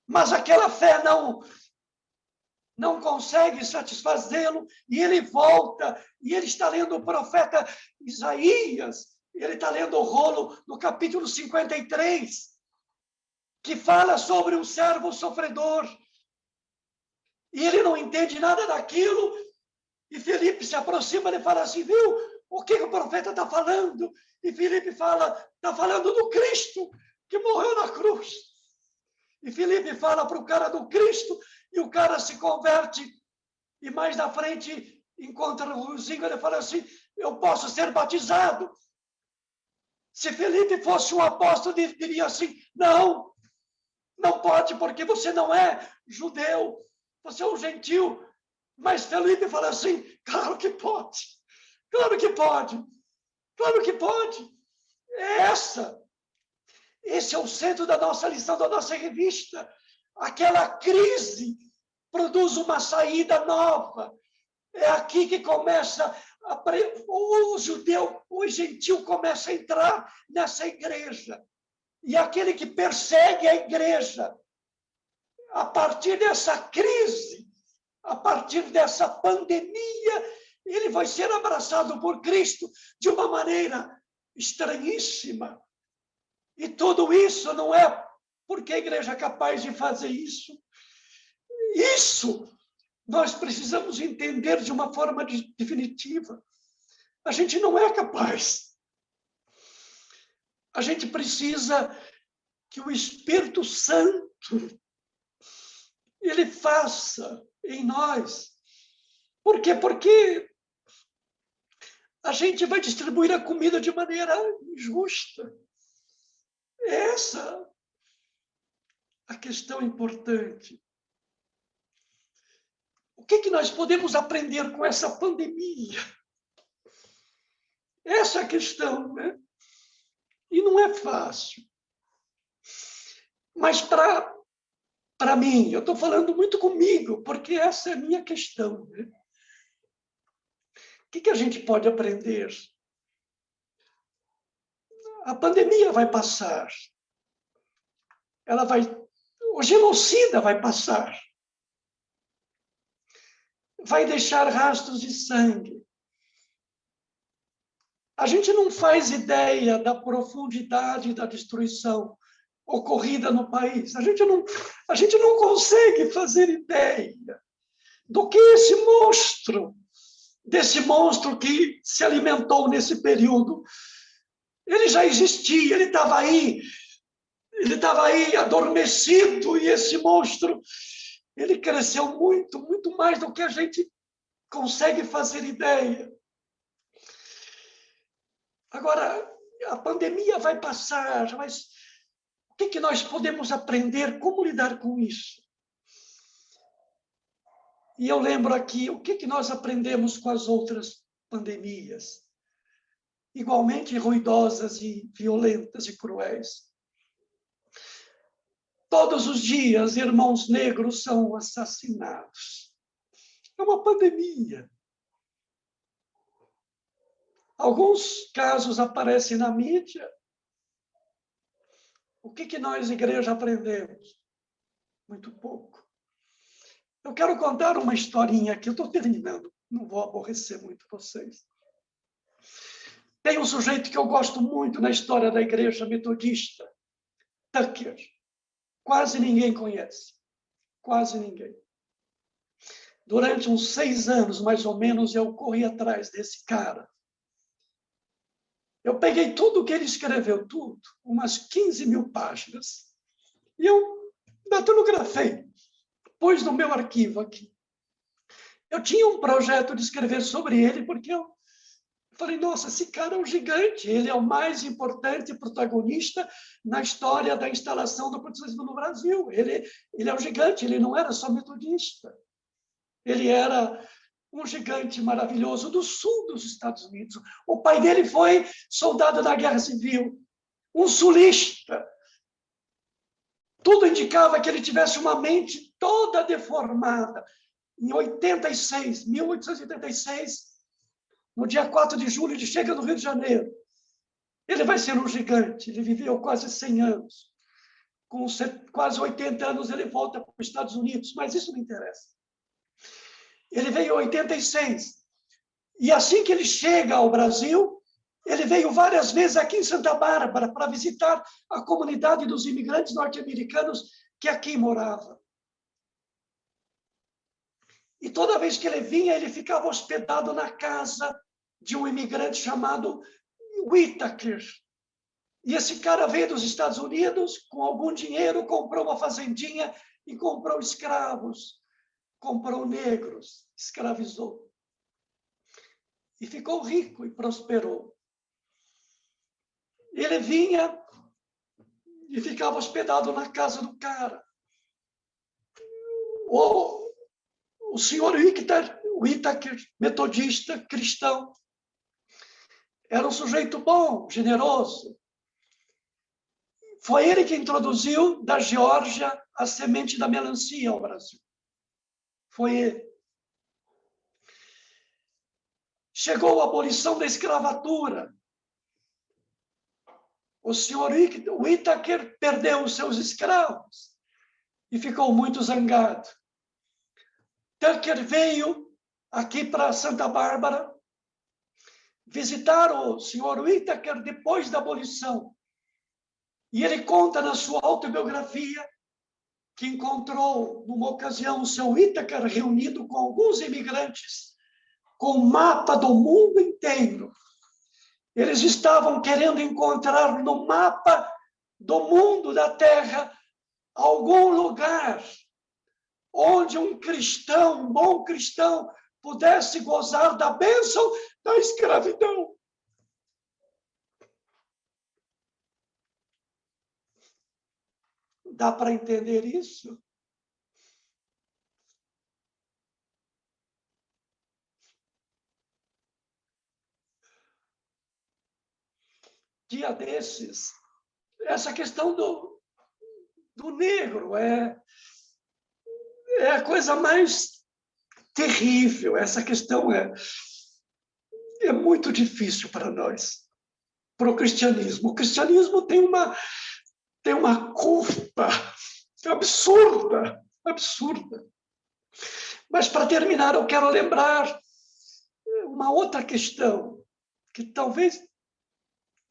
[SPEAKER 2] mas aquela fé não consegue satisfazê-lo, e ele volta, e ele está lendo o profeta Isaías, ele está lendo o rolo no capítulo 53, que fala sobre um servo sofredor, e ele não entende nada daquilo, e Felipe se aproxima e fala assim, viu, o que o profeta está falando? E Felipe fala, está falando do Cristo, que morreu na cruz. E Felipe fala para o cara do Cristo, e o cara se converte, e mais na frente encontra o Ruzinho, ele fala assim, eu posso ser batizado. Se Felipe fosse um apóstolo, ele diria assim, não pode, porque você não é judeu, você é um gentil. Mas Felipe fala assim, claro que pode, claro que pode, claro que pode. Esse é o centro da nossa lição, da nossa revista. Aquela crise produz uma saída nova. É aqui que começa o judeu, o gentil começa a entrar nessa igreja. E aquele que persegue a igreja, a partir dessa crise, a partir dessa pandemia, ele vai ser abraçado por Cristo de uma maneira estranhíssima. E tudo isso não é porque a igreja é capaz de fazer isso. Isso nós precisamos entender de uma forma definitiva. A gente não é capaz. A gente precisa que o Espírito Santo ele faça em nós. Por quê? Porque a gente vai distribuir a comida de maneira injusta. Essa é a questão importante. O que nós podemos aprender com essa pandemia? Essa é a questão, né? E não é fácil. Mas para mim, eu estou falando muito comigo, porque essa é a minha questão, né? O que a gente pode aprender? A pandemia vai passar. O genocida vai passar. Vai deixar rastros de sangue. A gente não faz ideia da profundidade da destruição ocorrida no país. A gente não consegue fazer ideia do que desse monstro que se alimentou nesse período. Ele já existia, ele estava aí adormecido, e esse monstro, ele cresceu muito, muito mais do que a gente consegue fazer ideia. Agora, a pandemia vai passar, mas o que nós podemos aprender? Como lidar com isso? E eu lembro aqui, o que nós aprendemos com as outras pandemias? Igualmente ruidosas e violentas e cruéis. Todos os dias, irmãos negros são assassinados. É uma pandemia. Alguns casos aparecem na mídia. O que nós, igreja, aprendemos? Muito pouco. Eu quero contar uma historinha aqui, eu estou terminando, não vou aborrecer muito vocês. Tem um sujeito que eu gosto muito na história da igreja metodista, Tucker. Quase ninguém conhece. Quase ninguém. Durante uns 6 anos, mais ou menos, eu corri atrás desse cara. Eu peguei tudo o que ele escreveu, tudo, umas 15 mil páginas, e eu datilografei, pus no meu arquivo aqui. Eu tinha um projeto de escrever sobre ele, porque eu falei, nossa, esse cara é um gigante, ele é o mais importante protagonista na história da instalação do protestantismo no Brasil. Ele é um gigante, ele não era só metodista. Ele era um gigante maravilhoso do sul dos Estados Unidos. O pai dele foi soldado da Guerra Civil, um sulista. Tudo indicava que ele tivesse uma mente toda deformada. Em 1886, no dia 4 de julho, ele chega no Rio de Janeiro. Ele vai ser um gigante, ele viveu quase 100 anos. Com quase 80 anos, ele volta para os Estados Unidos, mas isso não interessa. Ele veio em 86. E assim que ele chega ao Brasil, ele veio várias vezes aqui em Santa Bárbara para visitar a comunidade dos imigrantes norte-americanos que aqui moravam. E toda vez que ele vinha, ele ficava hospedado na casa de um imigrante chamado Whittaker. E esse cara veio dos Estados Unidos com algum dinheiro, comprou uma fazendinha e comprou escravos, comprou negros, escravizou. E ficou rico e prosperou. Ele vinha e ficava hospedado na casa do cara. O senhor Whittaker, metodista, cristão, era um sujeito bom, generoso. Foi ele que introduziu da Geórgia a semente da melancia ao Brasil. Foi ele. Chegou a abolição da escravatura. O senhor Whittaker perdeu os seus escravos e ficou muito zangado. Tucker veio aqui para Santa Bárbara visitar o senhor Whittaker depois da abolição. E ele conta na sua autobiografia que encontrou, numa ocasião, o seu Whittaker reunido com alguns imigrantes, com um mapa do mundo inteiro. Eles estavam querendo encontrar no mapa do mundo, da Terra, algum lugar onde um cristão, um bom cristão, pudesse gozar da bênção da escravidão. Dá para entender isso? Dia desses, essa questão do negro é a coisa mais terrível. Essa questão é muito difícil para nós, para o cristianismo. O cristianismo tem uma culpa absurda, absurda. Mas, para terminar, eu quero lembrar uma outra questão, que talvez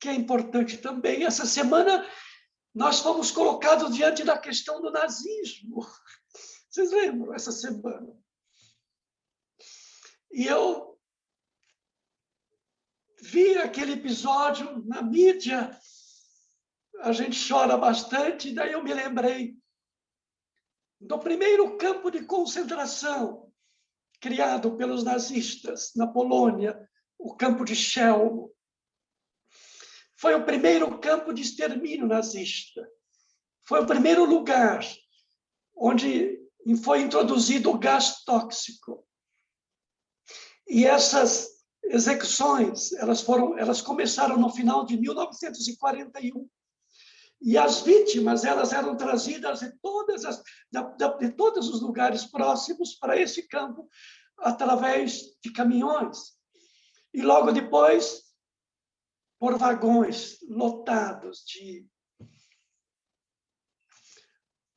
[SPEAKER 2] que é importante também. Essa semana, nós fomos colocados diante da questão do nazismo. Vocês lembram essa semana? E eu vi aquele episódio na mídia, a gente chora bastante, e daí eu me lembrei do primeiro campo de concentração criado pelos nazistas na Polônia, o campo de Chełm. Foi o primeiro campo de extermínio nazista. Foi o primeiro lugar onde foi introduzido o gás tóxico. E essas execuções, elas começaram no final de 1941. E as vítimas, elas eram trazidas de todos os lugares próximos para esse campo através de caminhões. E logo depois, por vagões lotados de...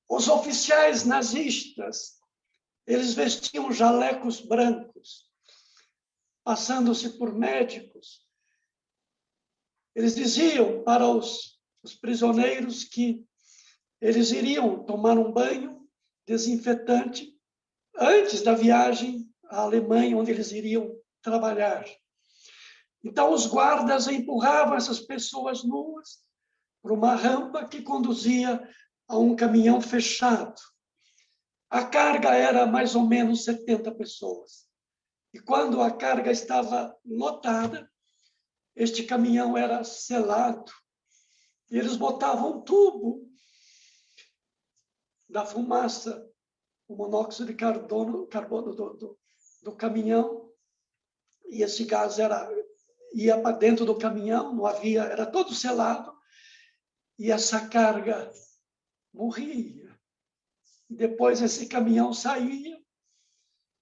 [SPEAKER 2] Os oficiais nazistas, eles vestiam jalecos brancos, passando-se por médicos. Eles diziam para os prisioneiros que eles iriam tomar um banho desinfetante antes da viagem à Alemanha, onde eles iriam trabalhar. Então, os guardas empurravam essas pessoas nuas para uma rampa que conduzia a um caminhão fechado. A carga era mais ou menos 70 pessoas. E quando a carga estava lotada, este caminhão era selado. E eles botavam um tubo da fumaça, o monóxido de carbono do caminhão, e esse gás ia para dentro do caminhão, não havia, era todo selado, e essa carga morria. E depois esse caminhão saía,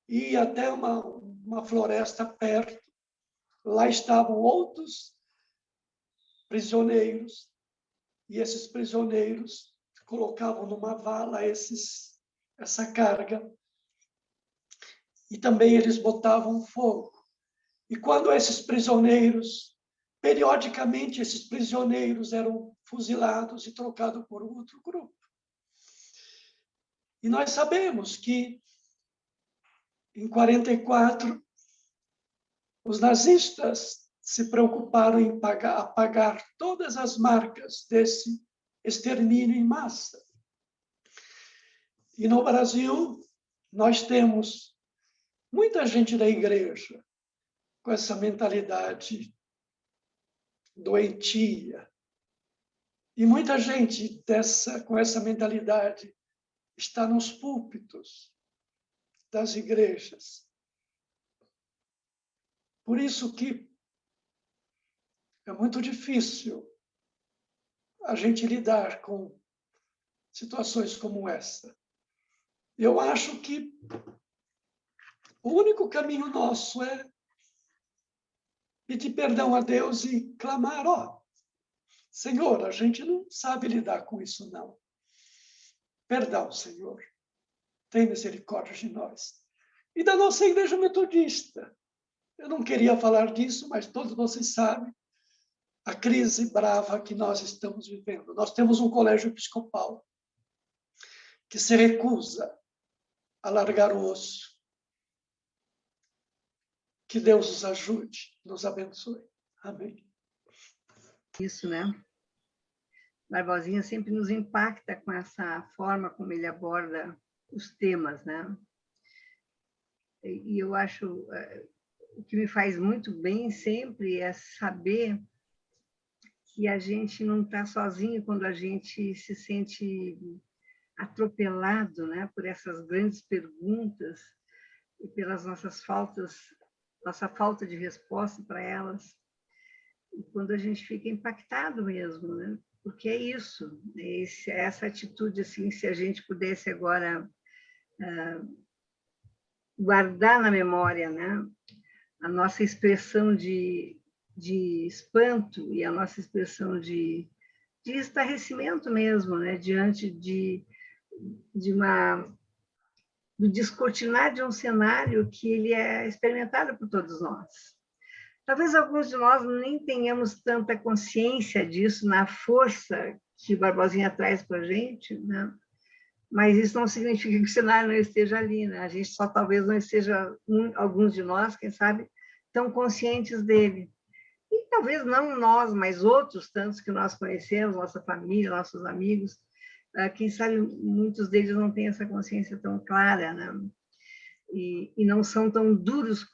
[SPEAKER 2] ia até uma floresta perto, lá estavam outros prisioneiros, e esses prisioneiros colocavam numa vala essa carga, e também eles botavam fogo. E quando esses prisioneiros, periodicamente esses prisioneiros eram fuzilados e trocados por outro grupo. E nós sabemos que, em 44, os nazistas se preocuparam em apagar todas as marcas desse extermínio em massa. E no Brasil, nós temos muita gente da igreja com essa mentalidade doentia. E muita gente com essa mentalidade está nos púlpitos das igrejas. Por isso que é muito difícil a gente lidar com situações como essa. Eu acho que o único caminho nosso é pedir perdão a Deus e clamar, Senhor, a gente não sabe lidar com isso, não. Perdão, Senhor. Tem misericórdia de nós. E da nossa igreja metodista. Eu não queria falar disso, mas todos vocês sabem a crise brava que nós estamos vivendo. Nós temos um colégio episcopal que se recusa a largar o osso. Que Deus nos ajude, nos abençoe. Amém.
[SPEAKER 3] Isso, né? Barbosinha sempre nos impacta com essa forma como ele aborda os temas, né? E eu acho, o que me faz muito bem sempre é saber que a gente não está sozinho quando a gente se sente atropelado, né, por essas grandes perguntas e pelas nossa falta de resposta para elas. E quando a gente fica impactado mesmo, né? Porque é isso, essa atitude, assim, se a gente pudesse agora guardar na memória, né, a nossa expressão de espanto e a nossa expressão de estarrecimento mesmo, né, diante do descortinar de um cenário que ele é experimentado por todos nós. Talvez alguns de nós nem tenhamos tanta consciência disso na força que Barbosinha traz para a gente, né? Mas isso não significa que o cenário não esteja ali, né? A gente só talvez não esteja, alguns de nós, quem sabe, tão conscientes dele. E talvez não nós, mas outros tantos que nós conhecemos, nossa família, nossos amigos, quem sabe muitos deles não têm essa consciência tão clara, né? E não são tão duros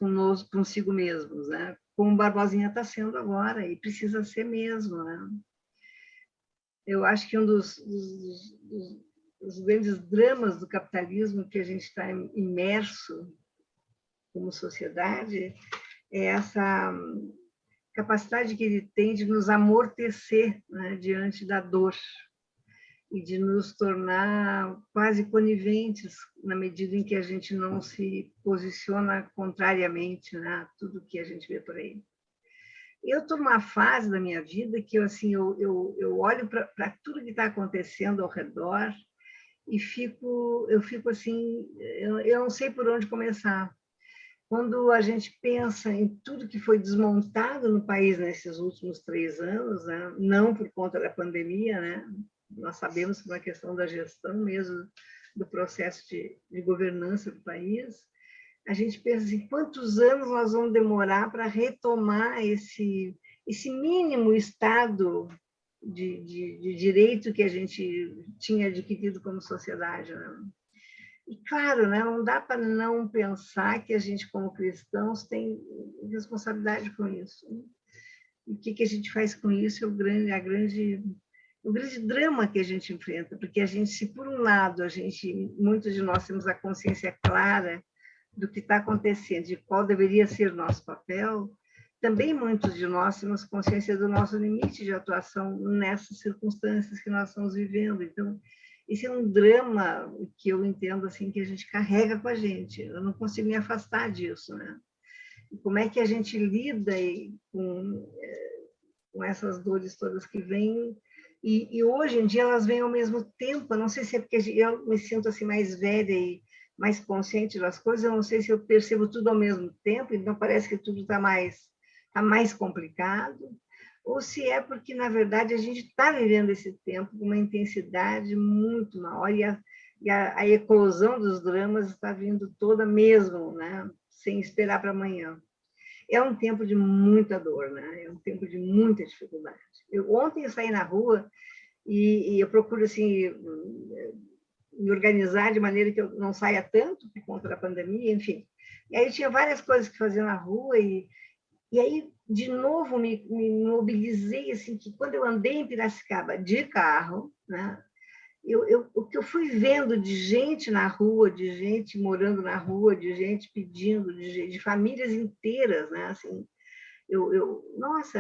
[SPEAKER 3] consigo mesmos, né? Como Barbosinha está sendo agora, e precisa ser mesmo, né? Eu acho que um dos grandes dramas do capitalismo que a gente está imerso como sociedade é essa capacidade que ele tem de nos amortecer, né, diante da dor e de nos tornar quase coniventes na medida em que a gente não se posiciona contrariamente, né, a tudo que a gente vê por aí. Eu estou numa fase da minha vida que eu olho para tudo que está acontecendo ao redor e eu fico assim, eu não sei por onde começar. Quando a gente pensa em tudo que foi desmontado no país nesses últimos 3 anos, né, não por conta da pandemia, né, nós sabemos que é uma questão da gestão mesmo, do processo de governança do país, a gente pensa em quantos anos nós vamos demorar para retomar esse mínimo estado de direito que a gente tinha adquirido como sociedade, né? E, claro, né, não dá para não pensar que a gente, como cristãos, tem responsabilidade com isso. E o que a gente faz com isso é o grande drama que a gente enfrenta, porque a gente, se por um lado, muitos de nós temos a consciência clara do que está acontecendo, de qual deveria ser o nosso papel, também muitos de nós temos consciência do nosso limite de atuação nessas circunstâncias que nós estamos vivendo. Então, esse é um drama que eu entendo assim que a gente carrega com a gente. Eu não consigo me afastar disso, né? E como é que a gente lida com essas dores todas que vêm? E hoje em dia elas vêm ao mesmo tempo. Eu não sei se é porque eu me sinto assim mais velha e mais consciente das coisas, eu não sei se eu percebo tudo ao mesmo tempo, então parece que tudo está mais complicado, ou se é porque, na verdade, a gente está vivendo esse tempo com uma intensidade muito maior e a eclosão dos dramas está vindo toda mesmo, né? Sem esperar para amanhã. É um tempo de muita dor, né? É um tempo de muita dificuldade. Ontem eu saí na rua e eu procuro assim, me organizar de maneira que eu não saia tanto por conta da pandemia, enfim. E aí tinha várias coisas que fazer na rua e aí, de novo, me mobilizei, assim, que quando eu andei em Piracicaba de carro, né, o que eu fui vendo de gente na rua, de gente morando na rua, de gente pedindo, de famílias inteiras, né, assim, nossa,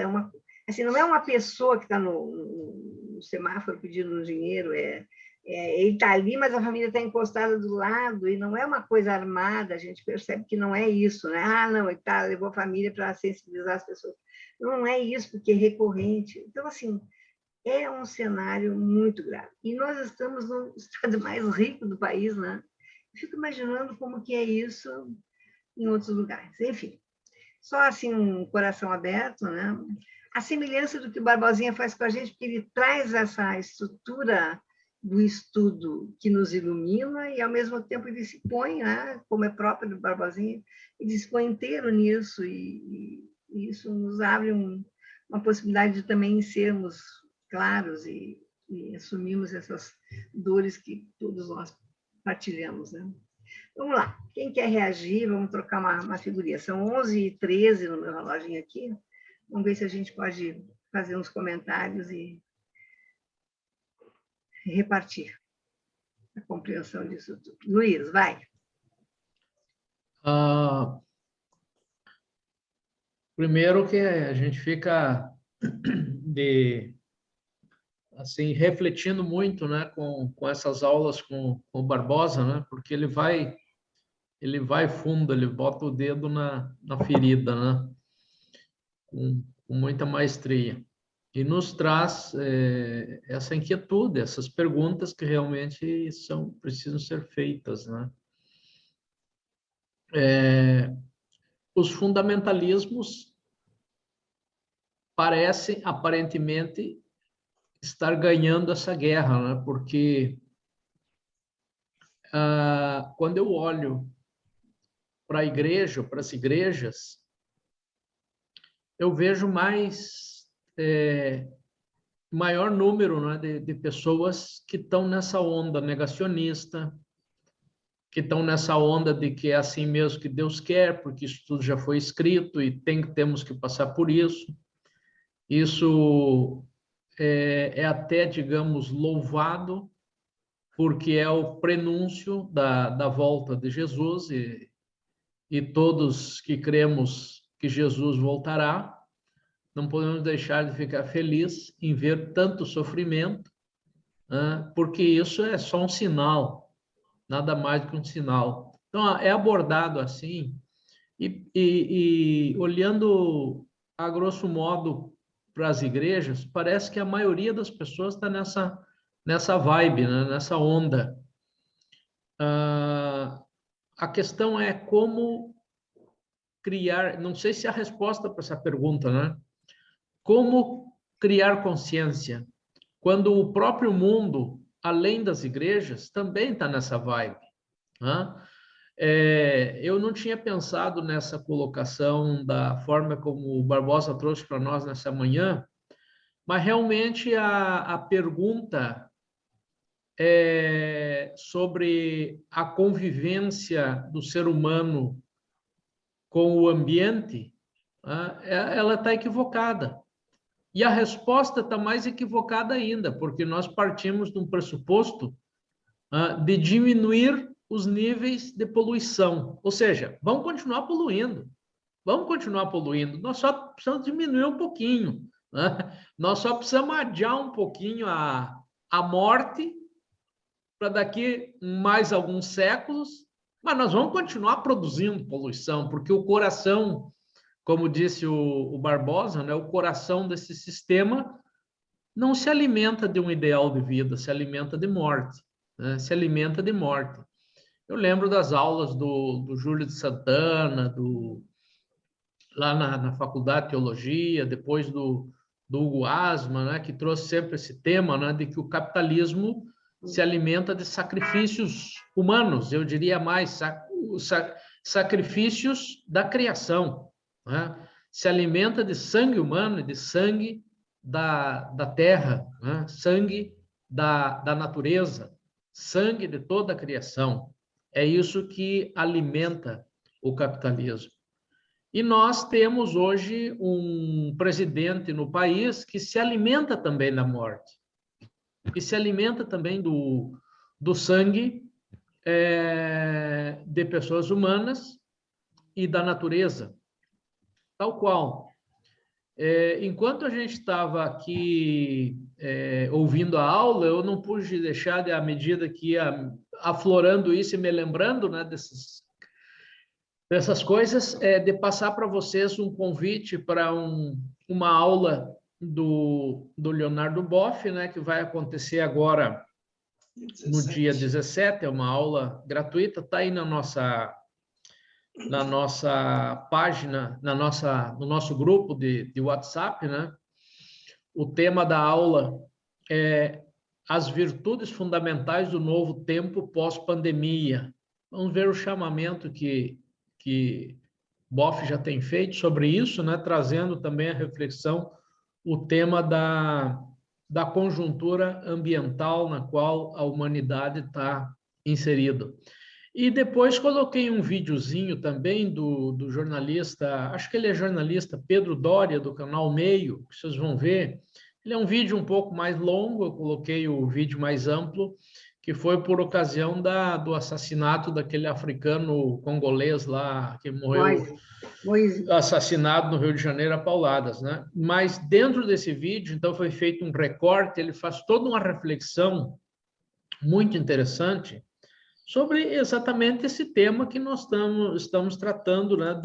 [SPEAKER 3] assim, não é uma pessoa que está no semáforo pedindo dinheiro, ele está ali, mas a família está encostada do lado, e não é uma coisa armada, a gente percebe que não é isso, né? Ah, não, ele levou a família para sensibilizar as pessoas. Não é isso, porque é recorrente. Então, assim, é um cenário muito grave. E nós estamos no estado mais rico do país, né? Eu fico imaginando como que é isso em outros lugares. Enfim, só assim um coração aberto, né? A semelhança do que o Barbosinha faz com a gente, porque ele traz essa estrutura do estudo que nos ilumina e, ao mesmo tempo, ele se põe, né, como é próprio do Barbosinha, ele se põe inteiro nisso e isso nos abre uma possibilidade de também sermos claros e assumirmos essas dores que todos nós partilhamos, né? Vamos lá, quem quer reagir, vamos trocar uma figurinha. São 11h13 no meu reloginho aqui. Vamos ver se a gente pode fazer uns comentários e repartir a compreensão disso tudo. Luiz, vai.
[SPEAKER 1] Primeiro que a gente fica assim, refletindo muito, né, com essas aulas com o Barbosa, né, porque ele vai fundo, ele bota o dedo na ferida, né, com muita maestria. E nos traz essa inquietude, essas perguntas que realmente precisam ser feitas, né. Os fundamentalismos parecem, aparentemente, estar ganhando essa guerra, né? Porque quando eu olho para a igreja, para as igrejas, eu vejo maior número, né, de pessoas que estão nessa onda negacionista, que estão nessa onda de que é assim mesmo que Deus quer, porque isso tudo já foi escrito e temos que passar por isso. Isso é até, digamos, louvado, porque é o prenúncio da volta de Jesus e todos que cremos que Jesus voltará, não podemos deixar de ficar felizes em ver tanto sofrimento, né? Porque isso é só um sinal, nada mais do que um sinal. Então, é abordado assim, e olhando a grosso modo para as igrejas, parece que a maioria das pessoas está nessa vibe, né? Nessa onda. A questão é como criar, não sei se a resposta para essa pergunta, né? Como criar consciência quando o próprio mundo, além das igrejas, também está nessa vibe, né? Eu não tinha pensado nessa colocação da forma como o Barbosa trouxe para nós nessa manhã, mas realmente a pergunta sobre a convivência do ser humano com o ambiente, ela está equivocada. E a resposta está mais equivocada ainda, porque nós partimos de um pressuposto de diminuir os níveis de poluição. Ou seja, vamos continuar poluindo. Nós só precisamos diminuir um pouquinho, né? Nós só precisamos adiar um pouquinho a morte para daqui mais alguns séculos, mas nós vamos continuar produzindo poluição, porque o coração, como disse o Barbosa, né, o coração desse sistema não se alimenta de um ideal de vida, se alimenta de morte, né? Se alimenta de morte. Eu lembro das aulas do Júlio de Santana, lá na Faculdade de Teologia, depois do Hugo Asma, né, que trouxe sempre esse tema, né, de que o capitalismo se alimenta de sacrifícios humanos, eu diria mais, sacrifícios da criação, né? Se alimenta de sangue humano e de sangue da terra, né? Sangue da natureza, sangue de toda a criação. É isso que alimenta o capitalismo. E nós temos hoje um presidente no país que se alimenta também da morte, que se alimenta também do sangue de pessoas humanas e da natureza, tal qual. Enquanto a gente estava aqui ouvindo a aula, eu não pude deixar, à medida que ia aflorando isso e me lembrando, né, dessas coisas, de passar para vocês um convite para uma aula do Leonardo Boff, né, que vai acontecer agora no dia 17, é uma aula gratuita, está aí na nossa página, no nosso grupo de WhatsApp, né? O tema da aula é as virtudes fundamentais do novo tempo pós-pandemia. Vamos ver o chamamento que Boff já tem feito sobre isso, né? Trazendo também a reflexão, o tema da conjuntura ambiental na qual a humanidade está inserida. E depois coloquei um videozinho também do jornalista, acho que ele é jornalista, Pedro Doria, do canal Meio, que vocês vão ver. Ele é um vídeo um pouco mais longo, eu coloquei o vídeo mais amplo, que foi por ocasião do assassinato daquele africano congolês lá, que morreu assassinado no Rio de Janeiro a pauladas, né? Mas dentro desse vídeo, então, foi feito um recorte, ele faz toda uma reflexão muito interessante sobre exatamente esse tema que nós estamos tratando, né?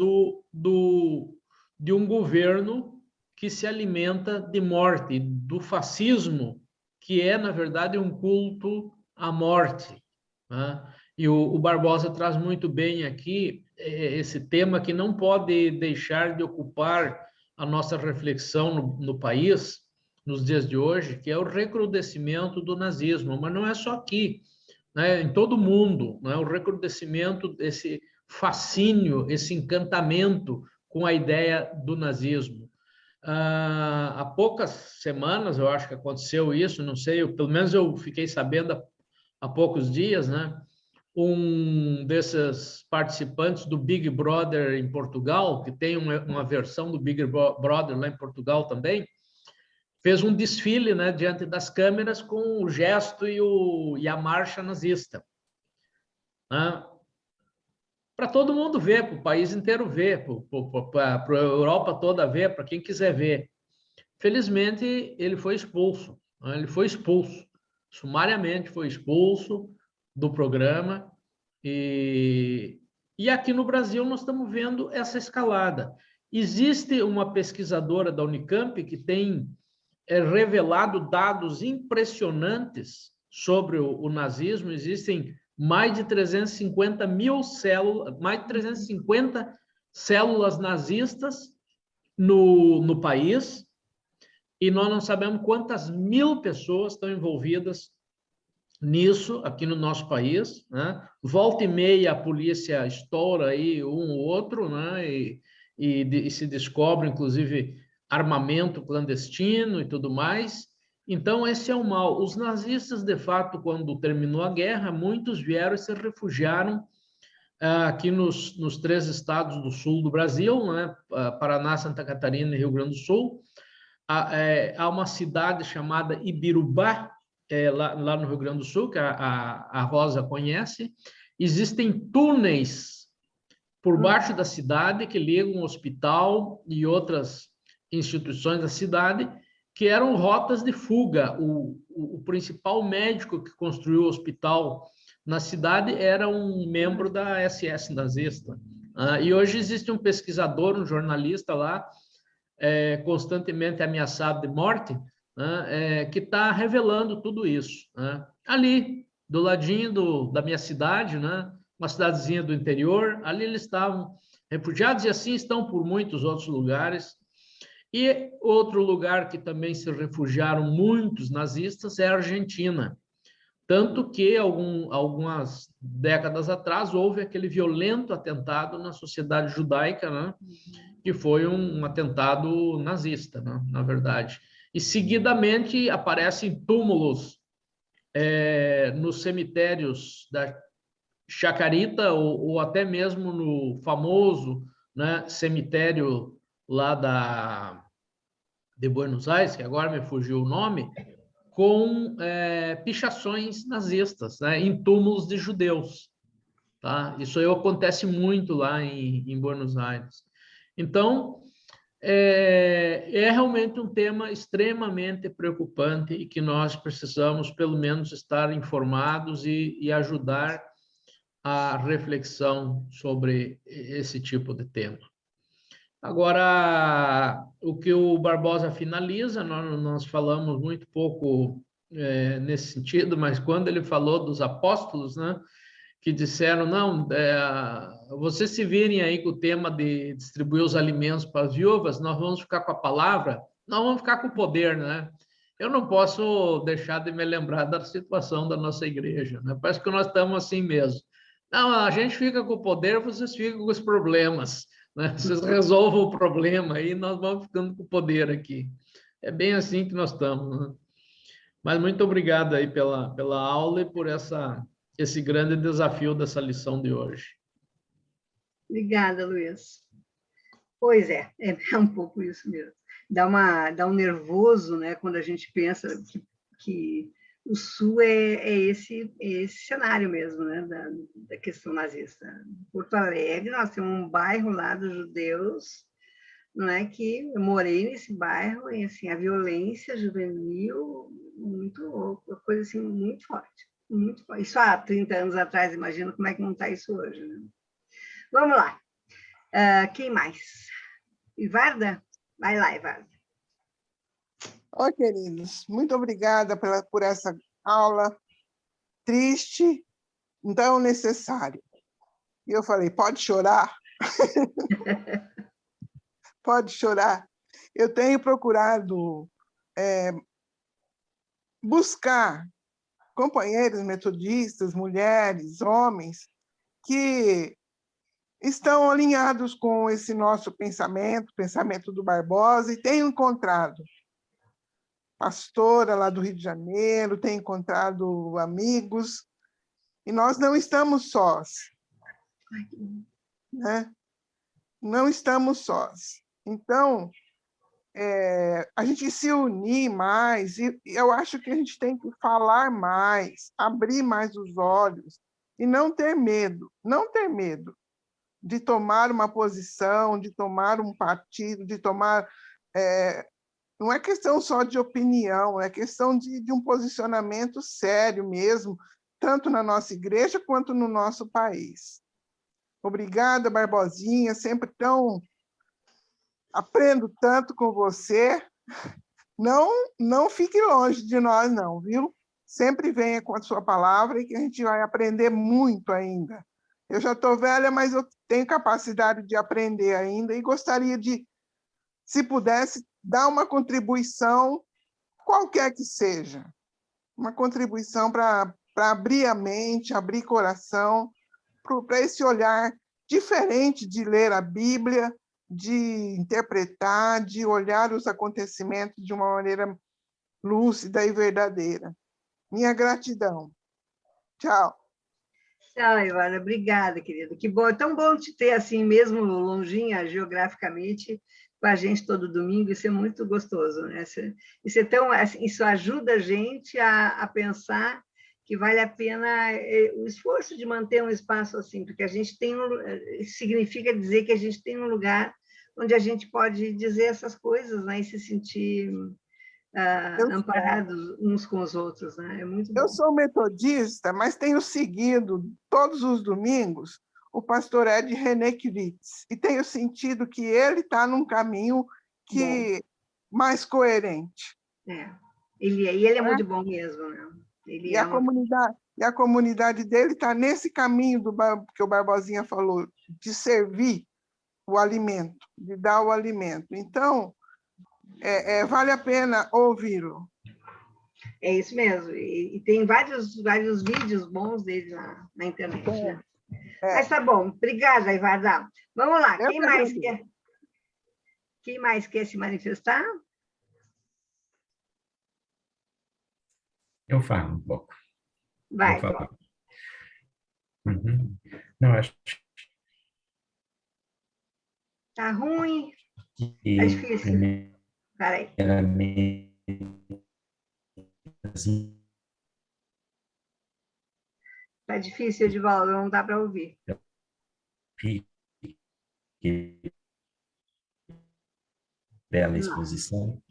[SPEAKER 1] De um governo que se alimenta de morte, do fascismo, que é, na verdade, um culto à morte, né? E o Barbosa traz muito bem aqui esse tema que não pode deixar de ocupar a nossa reflexão no país, nos dias de hoje, que é o recrudescimento do nazismo, mas não é só aqui, né? Em todo o mundo, né? O recrudescimento desse fascínio, esse encantamento com a ideia do nazismo. Há poucas semanas, eu acho que aconteceu isso, não sei, pelo menos eu fiquei sabendo há poucos dias, né? Um desses participantes do Big Brother em Portugal, que tem uma versão do Big Brother lá em Portugal também, fez um desfile, né, diante das câmeras com o gesto e a marcha nazista, né? Para todo mundo ver, para o país inteiro ver, para a Europa toda ver, para quem quiser ver. Felizmente, ele foi expulso, né? Ele foi expulso, sumariamente foi expulso do programa, e aqui no Brasil nós estamos vendo essa escalada. Existe uma pesquisadora da Unicamp que tem revelado dados impressionantes sobre o nazismo. Existem mais de 350 mil células, mais de 350 células nazistas no país, e nós não sabemos quantas mil pessoas estão envolvidas nisso aqui no nosso país, né? Volta e meia a polícia estoura aí um ou outro, né? E se descobre, inclusive, armamento clandestino e tudo mais. Então, esse é o mal. Os nazistas, de fato, quando terminou a guerra, muitos vieram e se refugiaram aqui nos 3 estados do sul do Brasil, né? Paraná, Santa Catarina e Rio Grande do Sul. Há uma cidade chamada Ibirubá, lá no Rio Grande do Sul, que a Rosa conhece. Existem túneis por baixo da cidade que ligam o hospital e outras instituições da cidade, que eram rotas de fuga. O principal médico que construiu o hospital na cidade era um membro da SS nazista. E hoje existe um pesquisador, um jornalista lá, constantemente ameaçado de morte, né, que está revelando tudo isso, né? Ali, do ladinho da minha cidade, né, uma cidadezinha do interior. Ali eles estavam refugiados e assim estão por muitos outros lugares. E outro lugar que também se refugiaram muitos nazistas é a Argentina. Tanto que, algumas décadas atrás, houve aquele violento atentado na sociedade judaica, né? Que foi um atentado nazista, né? Na verdade. E, seguidamente, aparecem túmulos nos cemitérios da Chacarita ou até mesmo no famoso, né, cemitério lá de Buenos Aires, que agora me fugiu o nome, com pichações nazistas, né, em túmulos de judeus. Tá? Isso aí acontece muito lá em Buenos Aires. Então, é realmente um tema extremamente preocupante e que nós precisamos, pelo menos, estar informados e ajudar a reflexão sobre esse tipo de tema. Agora, o que o Barbosa finaliza, nós falamos muito pouco nesse sentido, mas quando ele falou dos apóstolos, né, que disseram, não, vocês se virem aí com o tema de distribuir os alimentos para as viúvas, nós vamos ficar com a palavra, nós vamos ficar com o poder, né? Eu não posso deixar de me lembrar da situação da nossa igreja, né? Parece que nós estamos assim mesmo. Não, a gente fica com o poder, vocês ficam com os problemas, né? Vocês resolvam o problema aí, nós vamos ficando com o poder aqui. É bem assim que nós estamos, né? Mas muito obrigado aí pela aula e por esse grande desafio dessa lição de hoje.
[SPEAKER 3] Obrigada, Luiz. Pois é um pouco isso mesmo. Dá um nervoso, né, quando a gente pensa que o Sul é esse cenário mesmo, né, da questão nazista. Porto Alegre, nós temos um bairro lá dos judeus, não é, que eu morei nesse bairro e assim a violência juvenil uma coisa assim muito forte, muito forte. Isso há 30 anos atrás, imagino como é que não está isso hoje, né? Vamos lá. Quem mais? Ivarda? Vai lá, Ivarda.
[SPEAKER 4] Oi, queridos. Muito obrigada por essa aula triste, tão necessária. E eu falei, pode chorar? Pode chorar. Eu tenho procurado buscar companheiros metodistas, mulheres, homens, que estão alinhados com esse nosso pensamento do Barbosa, e tenho encontrado pastora lá do Rio de Janeiro, tenho encontrado amigos, e nós não estamos sós, né? Não estamos sós. Então, a gente se unir mais, e eu acho que a gente tem que falar mais, abrir mais os olhos, e não ter medo de tomar uma posição, de tomar um partido, de tomar... não é questão só de opinião, é questão de um posicionamento sério mesmo, tanto na nossa igreja quanto no nosso país. Obrigada, Barbosinha, sempre tão... Aprendo tanto com você. Não fique longe de nós, não, viu? Sempre venha com a sua palavra e que a gente vai aprender muito ainda. Eu já estou velha, mas eu tenho capacidade de aprender ainda e gostaria de, se pudesse, dar uma contribuição, qualquer que seja, uma contribuição para abrir a mente, abrir coração, para esse olhar diferente de ler a Bíblia, de interpretar, de olhar os acontecimentos de uma maneira lúcida e verdadeira. Minha gratidão. Tchau.
[SPEAKER 3] Tchau, Ivana. Obrigada, querida. Que bom, é tão bom te ter assim, mesmo longinha geograficamente, com a gente todo domingo. Isso é muito gostoso, né? Isso ajuda a gente a pensar que vale a pena o esforço de manter um espaço assim, porque a gente tem significa dizer que a gente tem um lugar onde a gente pode dizer essas coisas, né, e se sentir amparados uns com os outros, né? É muito bom.
[SPEAKER 4] Eu sou metodista, mas tenho seguido todos os domingos o pastor Ed René Kivitz, e tenho sentido que ele está num caminho mais coerente.
[SPEAKER 3] Ele é muito bom mesmo, né?
[SPEAKER 4] E a E a comunidade dele está nesse caminho que o Barbosinha falou, de servir o alimento, de dar o alimento. Então, vale a pena ouvi-lo.
[SPEAKER 3] É isso mesmo. E tem vários vídeos bons dele na internet, né? Mas tá bom. Obrigada, Ivada. Vamos lá. Quem mais quer se manifestar?
[SPEAKER 5] Eu falo um pouco.
[SPEAKER 3] Vai.
[SPEAKER 5] Vou falar. Uhum. Não, acho
[SPEAKER 3] Tá ruim?
[SPEAKER 5] que
[SPEAKER 3] Tá difícil? Peraí. Tá difícil, Edivaldo, não dá para ouvir.
[SPEAKER 5] Bela exposição.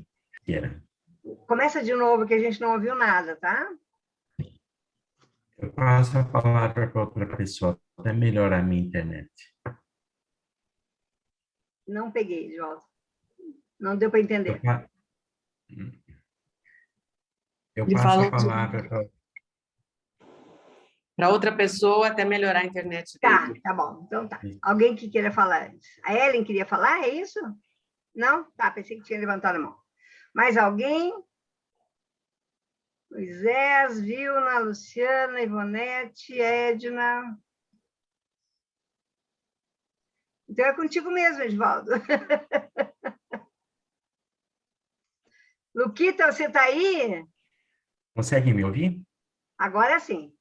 [SPEAKER 3] Começa de novo, que a gente não ouviu nada, tá?
[SPEAKER 5] Eu passo a palavra para outra pessoa, até melhorar a minha internet.
[SPEAKER 3] Não peguei, Edivaldo. Não deu para entender.
[SPEAKER 5] Eu passo a palavra
[SPEAKER 6] para outra pessoa até melhorar a internet dele.
[SPEAKER 3] Tá bom. Então tá. Alguém que queira falar antes? A Ellen queria falar, é isso? Não? Tá, pensei que tinha levantado a mão. Mais alguém? Moisés, Vilna, Luciana, Ivonete, Edna. Então é contigo mesmo, Edivaldo. Luquita, você está aí?
[SPEAKER 5] Consegue me ouvir?
[SPEAKER 3] Agora sim.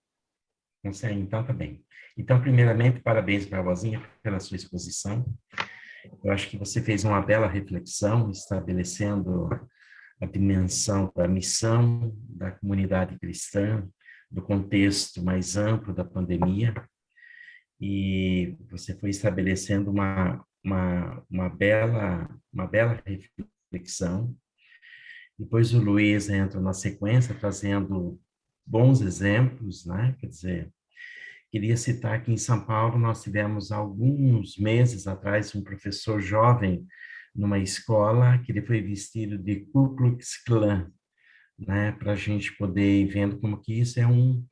[SPEAKER 5] Consegue, então tá bem. Então, primeiramente, parabéns, Barbosinha, pela sua exposição. Eu acho que você fez uma bela reflexão, estabelecendo a dimensão da missão da comunidade cristã, do contexto mais amplo da pandemia, e você foi estabelecendo uma bela reflexão. Depois o Luiz entra na sequência, trazendo bons exemplos, né? Quer dizer, queria citar que em São Paulo nós tivemos alguns meses atrás um professor jovem numa escola que ele foi vestido de Ku Klux Klan, né? Para a gente poder ir vendo como que isso é um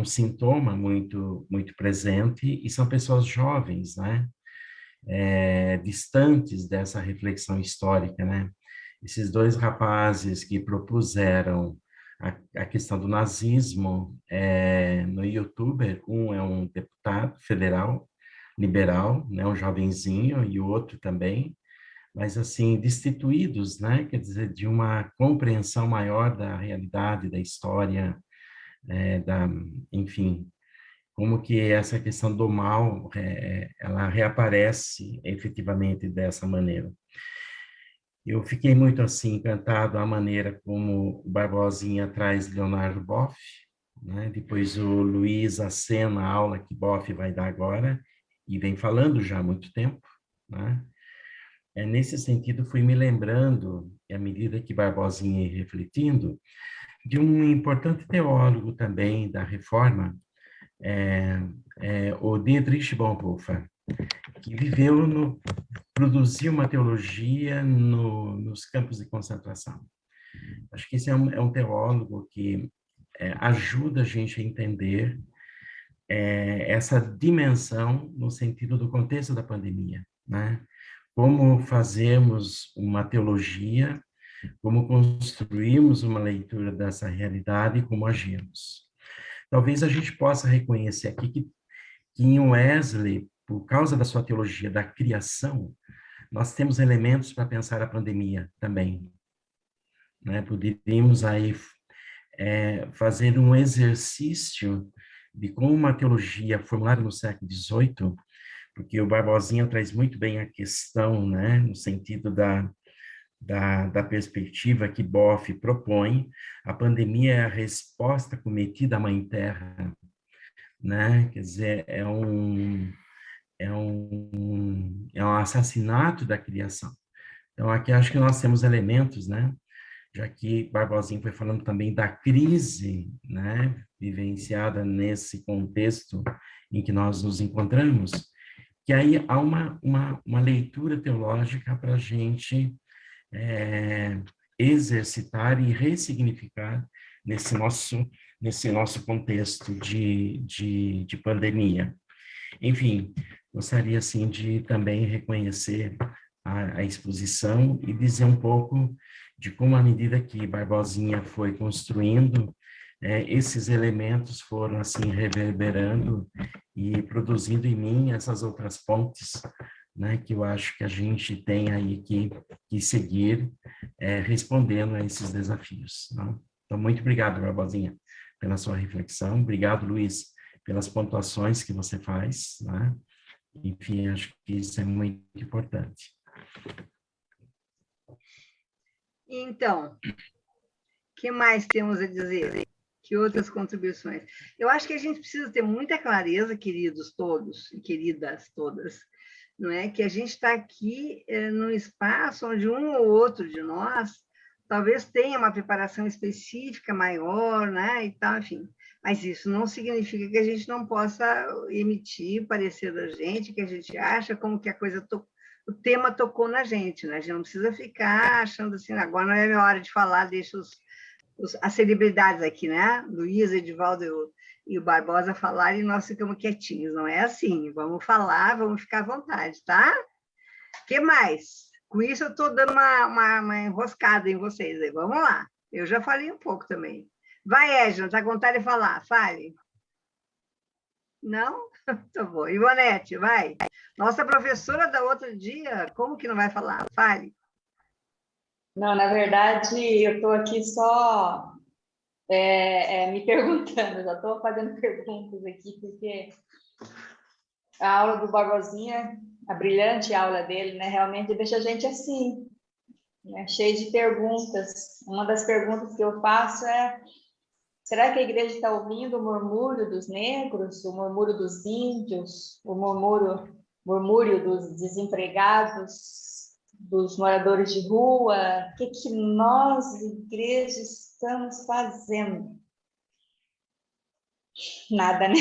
[SPEAKER 5] sintoma muito presente, e são pessoas jovens, né? Distantes dessa reflexão histórica, né? Esses dois rapazes que propuseram a questão do nazismo no YouTuber, um é um deputado federal liberal, né, um jovenzinho, e o outro também, mas assim, destituídos, né, quer dizer, de uma compreensão maior da realidade, da história, enfim, como que essa questão do mal, ela reaparece efetivamente dessa maneira. Eu fiquei muito, assim, encantado a maneira como o Barbosinha traz Leonardo Boff, né? Depois o Luiz acena a aula que Boff vai dar agora, e vem falando já há muito tempo, né? Nesse sentido, fui me lembrando, à medida que Barbosinha ia refletindo, de um importante teólogo também da Reforma, o Dietrich Bonhoeffer, que produziu uma teologia nos campos de concentração. Acho que esse é um teólogo que ajuda a gente a entender essa dimensão no sentido do contexto da pandemia, né? Como fazemos uma teologia, como construímos uma leitura dessa realidade e como agimos. Talvez a gente possa reconhecer aqui que em Wesley, por causa da sua teologia da criação, nós temos elementos para pensar a pandemia também, né? Poderíamos aí fazer um exercício de como uma teologia formulada no século XVIII, porque o Barbosinha traz muito bem a questão, né, no sentido da perspectiva que Boff propõe, a pandemia é a resposta cometida à Mãe Terra, né? Quer dizer, é um assassinato da criação. Então, aqui acho que nós temos elementos, né? Já que Barbosinha foi falando também da crise, né? Vivenciada nesse contexto em que nós nos encontramos, que aí há uma leitura teológica para a gente exercitar e ressignificar nesse nosso contexto de pandemia. Enfim, gostaria, assim, de também reconhecer a exposição e dizer um pouco de como, à medida que Barbosinha foi construindo, esses elementos foram, assim, reverberando e produzindo em mim essas outras pontes, né, que eu acho que a gente tem aí que seguir respondendo a esses desafios. Né? Então, muito obrigado, Barbosinha, pela sua reflexão. Obrigado, Luiz, pelas pontuações que você faz. Né? Enfim, acho que isso é muito importante.
[SPEAKER 3] Então, o que mais temos a dizer? Que outras contribuições? Eu acho que a gente precisa ter muita clareza, queridos todos e queridas todas, não é? Que a gente está aqui num espaço onde um ou outro de nós talvez tenha uma preparação específica maior, né? E tal, enfim. Mas isso não significa que a gente não possa emitir parecer da gente, que a gente acha como que a coisa o tema tocou na gente, né? A gente não precisa ficar achando assim, agora não é a minha hora de falar, deixa as celebridades aqui, né? Luiz, Edivaldo e o Barbosa falarem e nós ficamos quietinhos. Não é assim. Vamos falar, vamos ficar à vontade, tá? O que mais? Com isso, eu estou dando uma enroscada em vocês aí. Vamos lá. Eu já falei um pouco também. Vai, Edna, está com vontade de falar? Fale. Não? Tá bom. Ivonete, vai. Nossa professora da outro dia, como que não vai falar? Fale.
[SPEAKER 7] Não, na verdade, eu estou aqui só me perguntando, já estou fazendo perguntas aqui, porque a aula do Barbosinha, a brilhante aula dele, né, realmente deixa a gente assim, né, cheio de perguntas. Uma das perguntas que eu faço é: será que a igreja está ouvindo o murmúrio dos negros, o murmúrio dos índios, o murmúrio dos desempregados, dos moradores de rua? O que nós, igreja, estamos fazendo? Nada, né?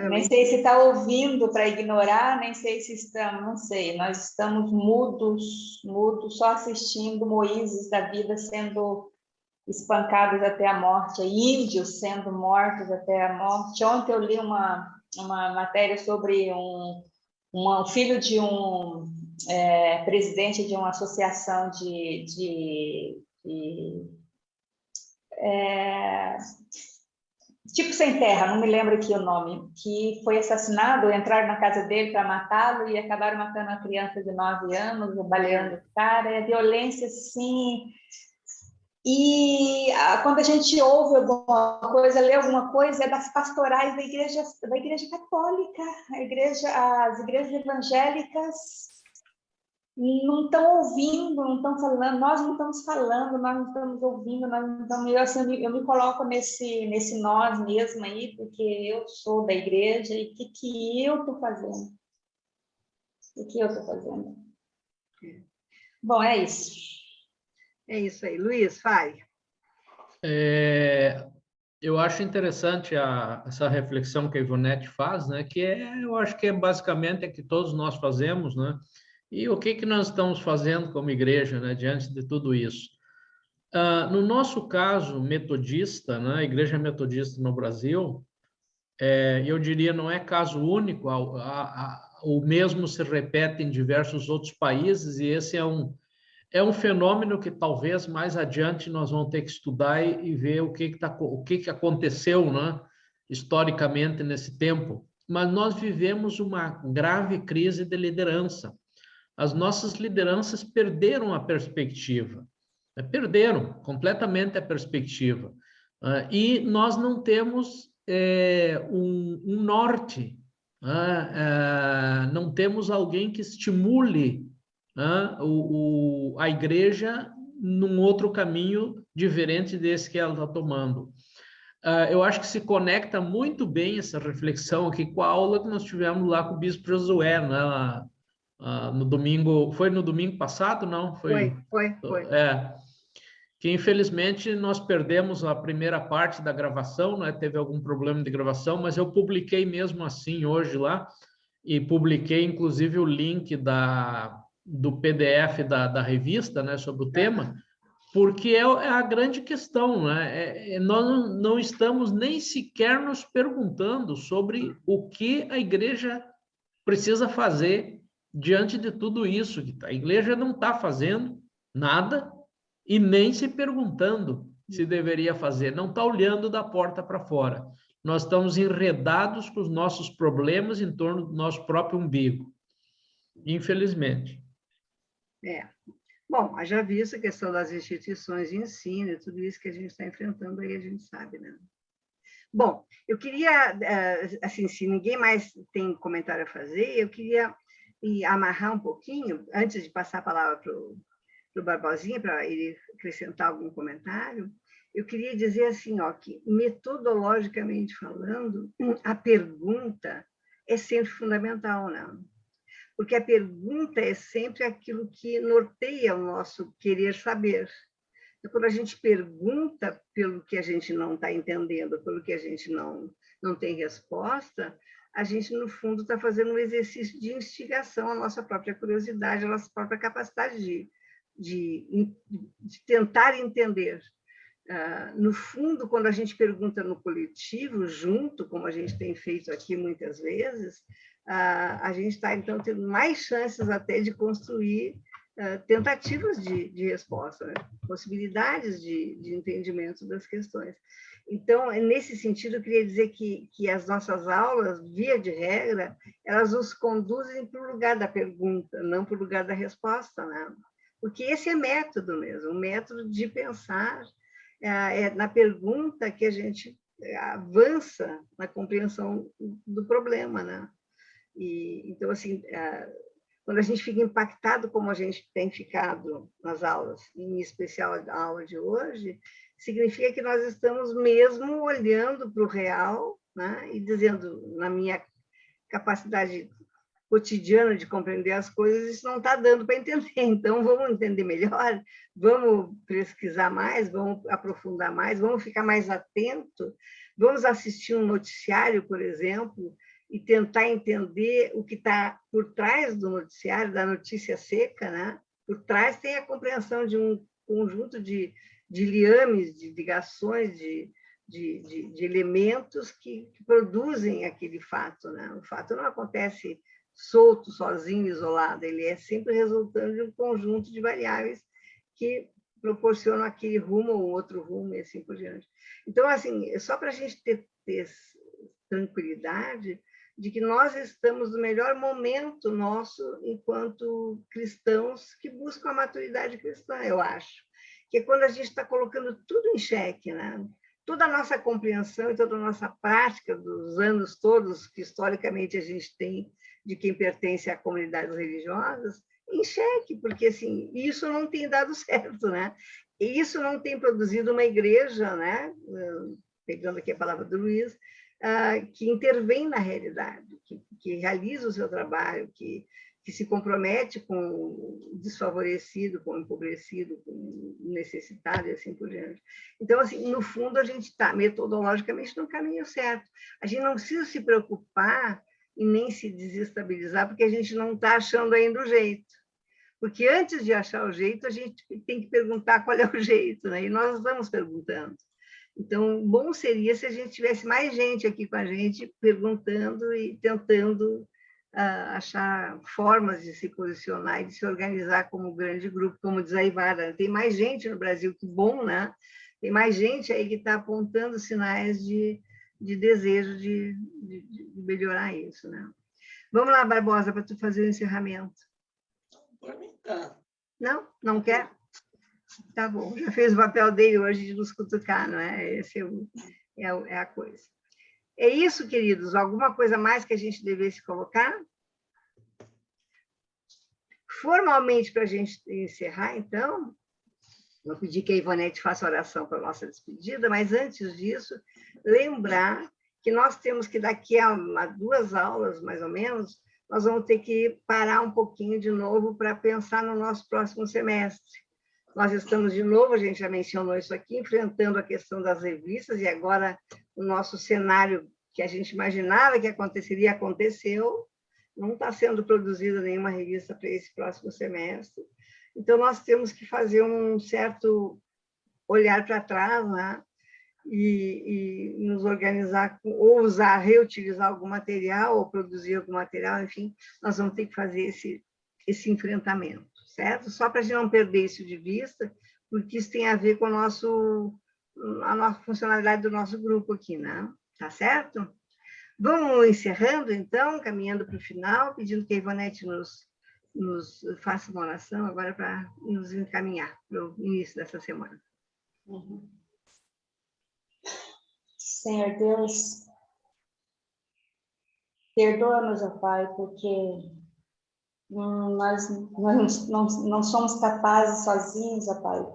[SPEAKER 7] Nem sei se está ouvindo para ignorar, nem sei se estamos, não sei. Nós estamos mudos, só assistindo Moíses da vida sendo espancados até a morte, índios sendo mortos até a morte. Ontem eu li uma matéria sobre um filho de um presidente de uma associação tipo sem terra, não me lembro aqui o nome, que foi assassinado, entraram na casa dele para matá-lo e acabaram matando uma criança de 9 anos, baleando o cara. É violência, sim. E quando a gente ouve alguma coisa, lê alguma coisa, é das pastorais da igreja católica, as igrejas evangélicas não estão ouvindo, não estão falando, nós não estamos falando, nós não estamos ouvindo, nós não estamos... Eu me coloco nesse nós mesmo aí, porque eu sou da igreja, e o que eu estou fazendo? O que eu estou fazendo? Bom, é isso.
[SPEAKER 3] É isso aí. Luiz, fale.
[SPEAKER 1] Eu acho interessante essa reflexão que a Ivonete faz, né? Que eu acho que basicamente é que todos nós fazemos, né? E o que nós estamos fazendo como igreja, né? Diante de tudo isso. No nosso caso metodista, né? A Igreja Metodista no Brasil, eu diria, não é caso único, o mesmo se repete em diversos outros países, e esse é um fenômeno que talvez mais adiante nós vamos ter que estudar e ver o que aconteceu, né, historicamente nesse tempo. Mas nós vivemos uma grave crise de liderança. As nossas lideranças perderam a perspectiva, perderam completamente a perspectiva. E nós não temos um norte, não temos alguém que estimule a igreja num outro caminho diferente desse que ela está tomando. Eu acho que se conecta muito bem essa reflexão aqui com a aula que nós tivemos lá com o Bispo Josué, né? No domingo, foi no domingo passado, não? Foi. Que infelizmente nós perdemos a primeira parte da gravação, né? Teve algum problema de gravação, mas eu publiquei mesmo assim hoje lá, e publiquei inclusive o link do PDF da revista, né, sobre o tema, porque é a grande questão, né? Nós não estamos nem sequer nos perguntando sobre o que a igreja precisa fazer diante de tudo isso. A igreja não está fazendo nada e nem se perguntando se deveria fazer, não está olhando da porta para fora. Nós estamos enredados com os nossos problemas em torno do nosso próprio umbigo, infelizmente.
[SPEAKER 3] Bom, já visto a questão das instituições de ensino e tudo isso que a gente está enfrentando aí, a gente sabe, né? Bom, eu queria, assim, se ninguém mais tem comentário a fazer, eu queria amarrar um pouquinho, antes de passar a palavra para o Barbosinha, para ele acrescentar algum comentário, eu queria dizer assim, ó, que metodologicamente falando, a pergunta é sempre fundamental, né? Porque a pergunta é sempre aquilo que norteia o nosso querer saber. Então, quando a gente pergunta pelo que a gente não está entendendo, pelo que a gente não tem resposta, a gente, no fundo, está fazendo um exercício de instigação à nossa própria curiosidade, à nossa própria capacidade de tentar entender. No fundo, quando a gente pergunta no coletivo, junto, como a gente tem feito aqui muitas vezes, a gente está, então, tendo mais chances até de construir tentativas de resposta, né? Possibilidades de entendimento das questões. Então, nesse sentido, eu queria dizer que as nossas aulas, via de regra, elas nos conduzem para o lugar da pergunta, não para o lugar da resposta, né? Porque esse é método mesmo, o método de pensar é na pergunta que a gente avança na compreensão do problema, né? Então, assim, quando a gente fica impactado como a gente tem ficado nas aulas, em especial a aula de hoje, significa que nós estamos mesmo olhando para o real, né? E dizendo, na minha capacidade cotidiana de compreender as coisas, isso não está dando para entender. Então, vamos entender melhor, vamos pesquisar mais, vamos aprofundar mais, vamos ficar mais atento, vamos assistir um noticiário, por exemplo, e tentar entender o que está por trás do noticiário, da notícia seca, né? Por trás tem a compreensão de um conjunto de liames, de ligações, de elementos que produzem aquele fato, né? O fato não acontece solto, sozinho, isolado, ele é sempre resultando de um conjunto de variáveis que proporcionam aquele rumo ou outro rumo e assim por diante. Então, assim, só para a gente ter tranquilidade de que nós estamos no melhor momento nosso enquanto cristãos que buscam a maturidade cristã, eu acho. Que é quando a gente está colocando tudo em xeque, né? Toda a nossa compreensão e toda a nossa prática dos anos todos que historicamente a gente tem de quem pertence a comunidades religiosas, em xeque, porque assim, isso não tem dado certo, né? E isso não tem produzido uma igreja, né? Pegando aqui a palavra do Luiz, que intervém na realidade, que realiza o seu trabalho, que se compromete com o desfavorecido, com o empobrecido, com o necessitado e assim por diante. Então, assim, no fundo, a gente está metodologicamente no caminho certo. A gente não precisa se preocupar e nem se desestabilizar, porque a gente não está achando ainda o jeito. Porque antes de achar o jeito, a gente tem que perguntar qual é o jeito, né? E nós estamos perguntando. Então, bom seria se a gente tivesse mais gente aqui com a gente perguntando e tentando achar formas de se posicionar e de se organizar como grande grupo, como diz a Ivara. Tem mais gente no Brasil, que bom, né? Tem mais gente aí que está apontando sinais de desejo de melhorar isso, né? Vamos lá, Barbosa, para tu fazer o encerramento.
[SPEAKER 2] Para mim, tá.
[SPEAKER 3] Não? Não quer? Tá bom, já fez o papel dele hoje de nos cutucar, não é? Esse é a coisa. É isso, queridos? Alguma coisa mais que a gente devesse colocar? Formalmente, para a gente encerrar, então, vou pedir que a Ivonete faça oração para a nossa despedida, mas antes disso, lembrar que nós temos que, daqui a 2 aulas, mais ou menos, nós vamos ter que parar um pouquinho de novo para pensar no nosso próximo semestre. Nós estamos, de novo, a gente já mencionou isso aqui, enfrentando a questão das revistas, e agora o nosso cenário que a gente imaginava que aconteceria, aconteceu, não está sendo produzida nenhuma revista para esse próximo semestre. Então, nós temos que fazer um certo olhar para trás, né? E nos organizar, ou usar, reutilizar algum material, ou produzir algum material, enfim, nós vamos ter que fazer esse enfrentamento, certo? Só para a gente não perder isso de vista, porque isso tem a ver com a nossa funcionalidade do nosso grupo aqui, né? Tá certo? Vamos encerrando, então, caminhando para o final, pedindo que a Ivonete nos faça uma oração agora para nos encaminhar para o início dessa semana.
[SPEAKER 7] Uhum. Senhor Deus, perdoa-nos, ó Pai, porque nós não somos capazes sozinhos, ó Pai.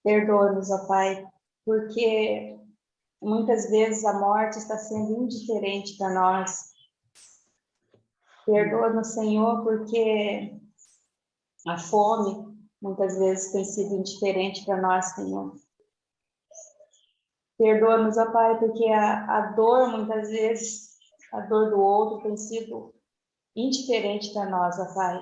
[SPEAKER 7] Perdoa-nos, ó Pai, porque muitas vezes a morte está sendo indiferente para nós. Perdoa-nos, Senhor, porque a fome muitas vezes tem sido indiferente para nós, Senhor. Perdoa-nos, ó Pai, porque a dor, muitas vezes, a dor do outro tem sido indiferente para nós, ó Pai.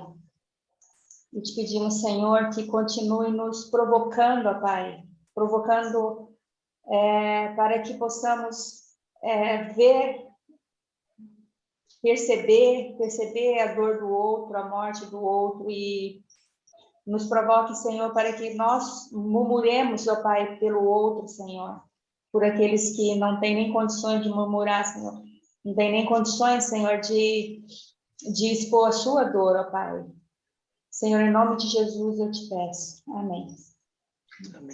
[SPEAKER 7] E te pedimos, Senhor, que continue nos provocando, ó Pai, provocando para que possamos ver, perceber a dor do outro, a morte do outro, e nos provoque, Senhor, para que nós murmuremos, ó Pai, pelo outro, Senhor, por aqueles que não têm nem condições de murmurar, Senhor, não têm nem condições, Senhor, de expor a sua dor, ó Pai. Senhor, em nome de Jesus eu te peço. Amém.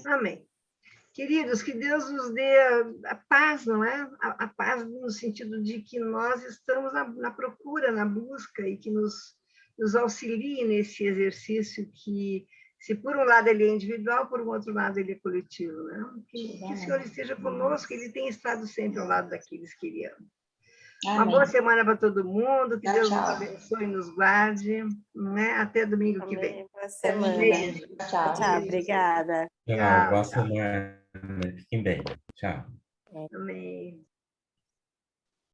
[SPEAKER 3] Amém. Queridos, que Deus nos dê a paz, não é? A paz no sentido de que nós estamos na procura, na busca, e que nos auxilie nesse exercício que, se por um lado ele é individual, por um outro lado ele é coletivo, né? Que o Senhor esteja conosco, Ele tem estado sempre ao lado daqueles que Ele ama.
[SPEAKER 7] Amém.
[SPEAKER 3] Uma boa semana para todo mundo, que Deus
[SPEAKER 7] Tchau.
[SPEAKER 3] nos abençoe e nos guarde, né? Até domingo que vem.
[SPEAKER 6] Boa semana.
[SPEAKER 3] Beijo.
[SPEAKER 7] Tchau.
[SPEAKER 6] Tchau, obrigada.
[SPEAKER 5] Tchau, boa semana. Fiquem bem. Tchau.
[SPEAKER 3] Amém.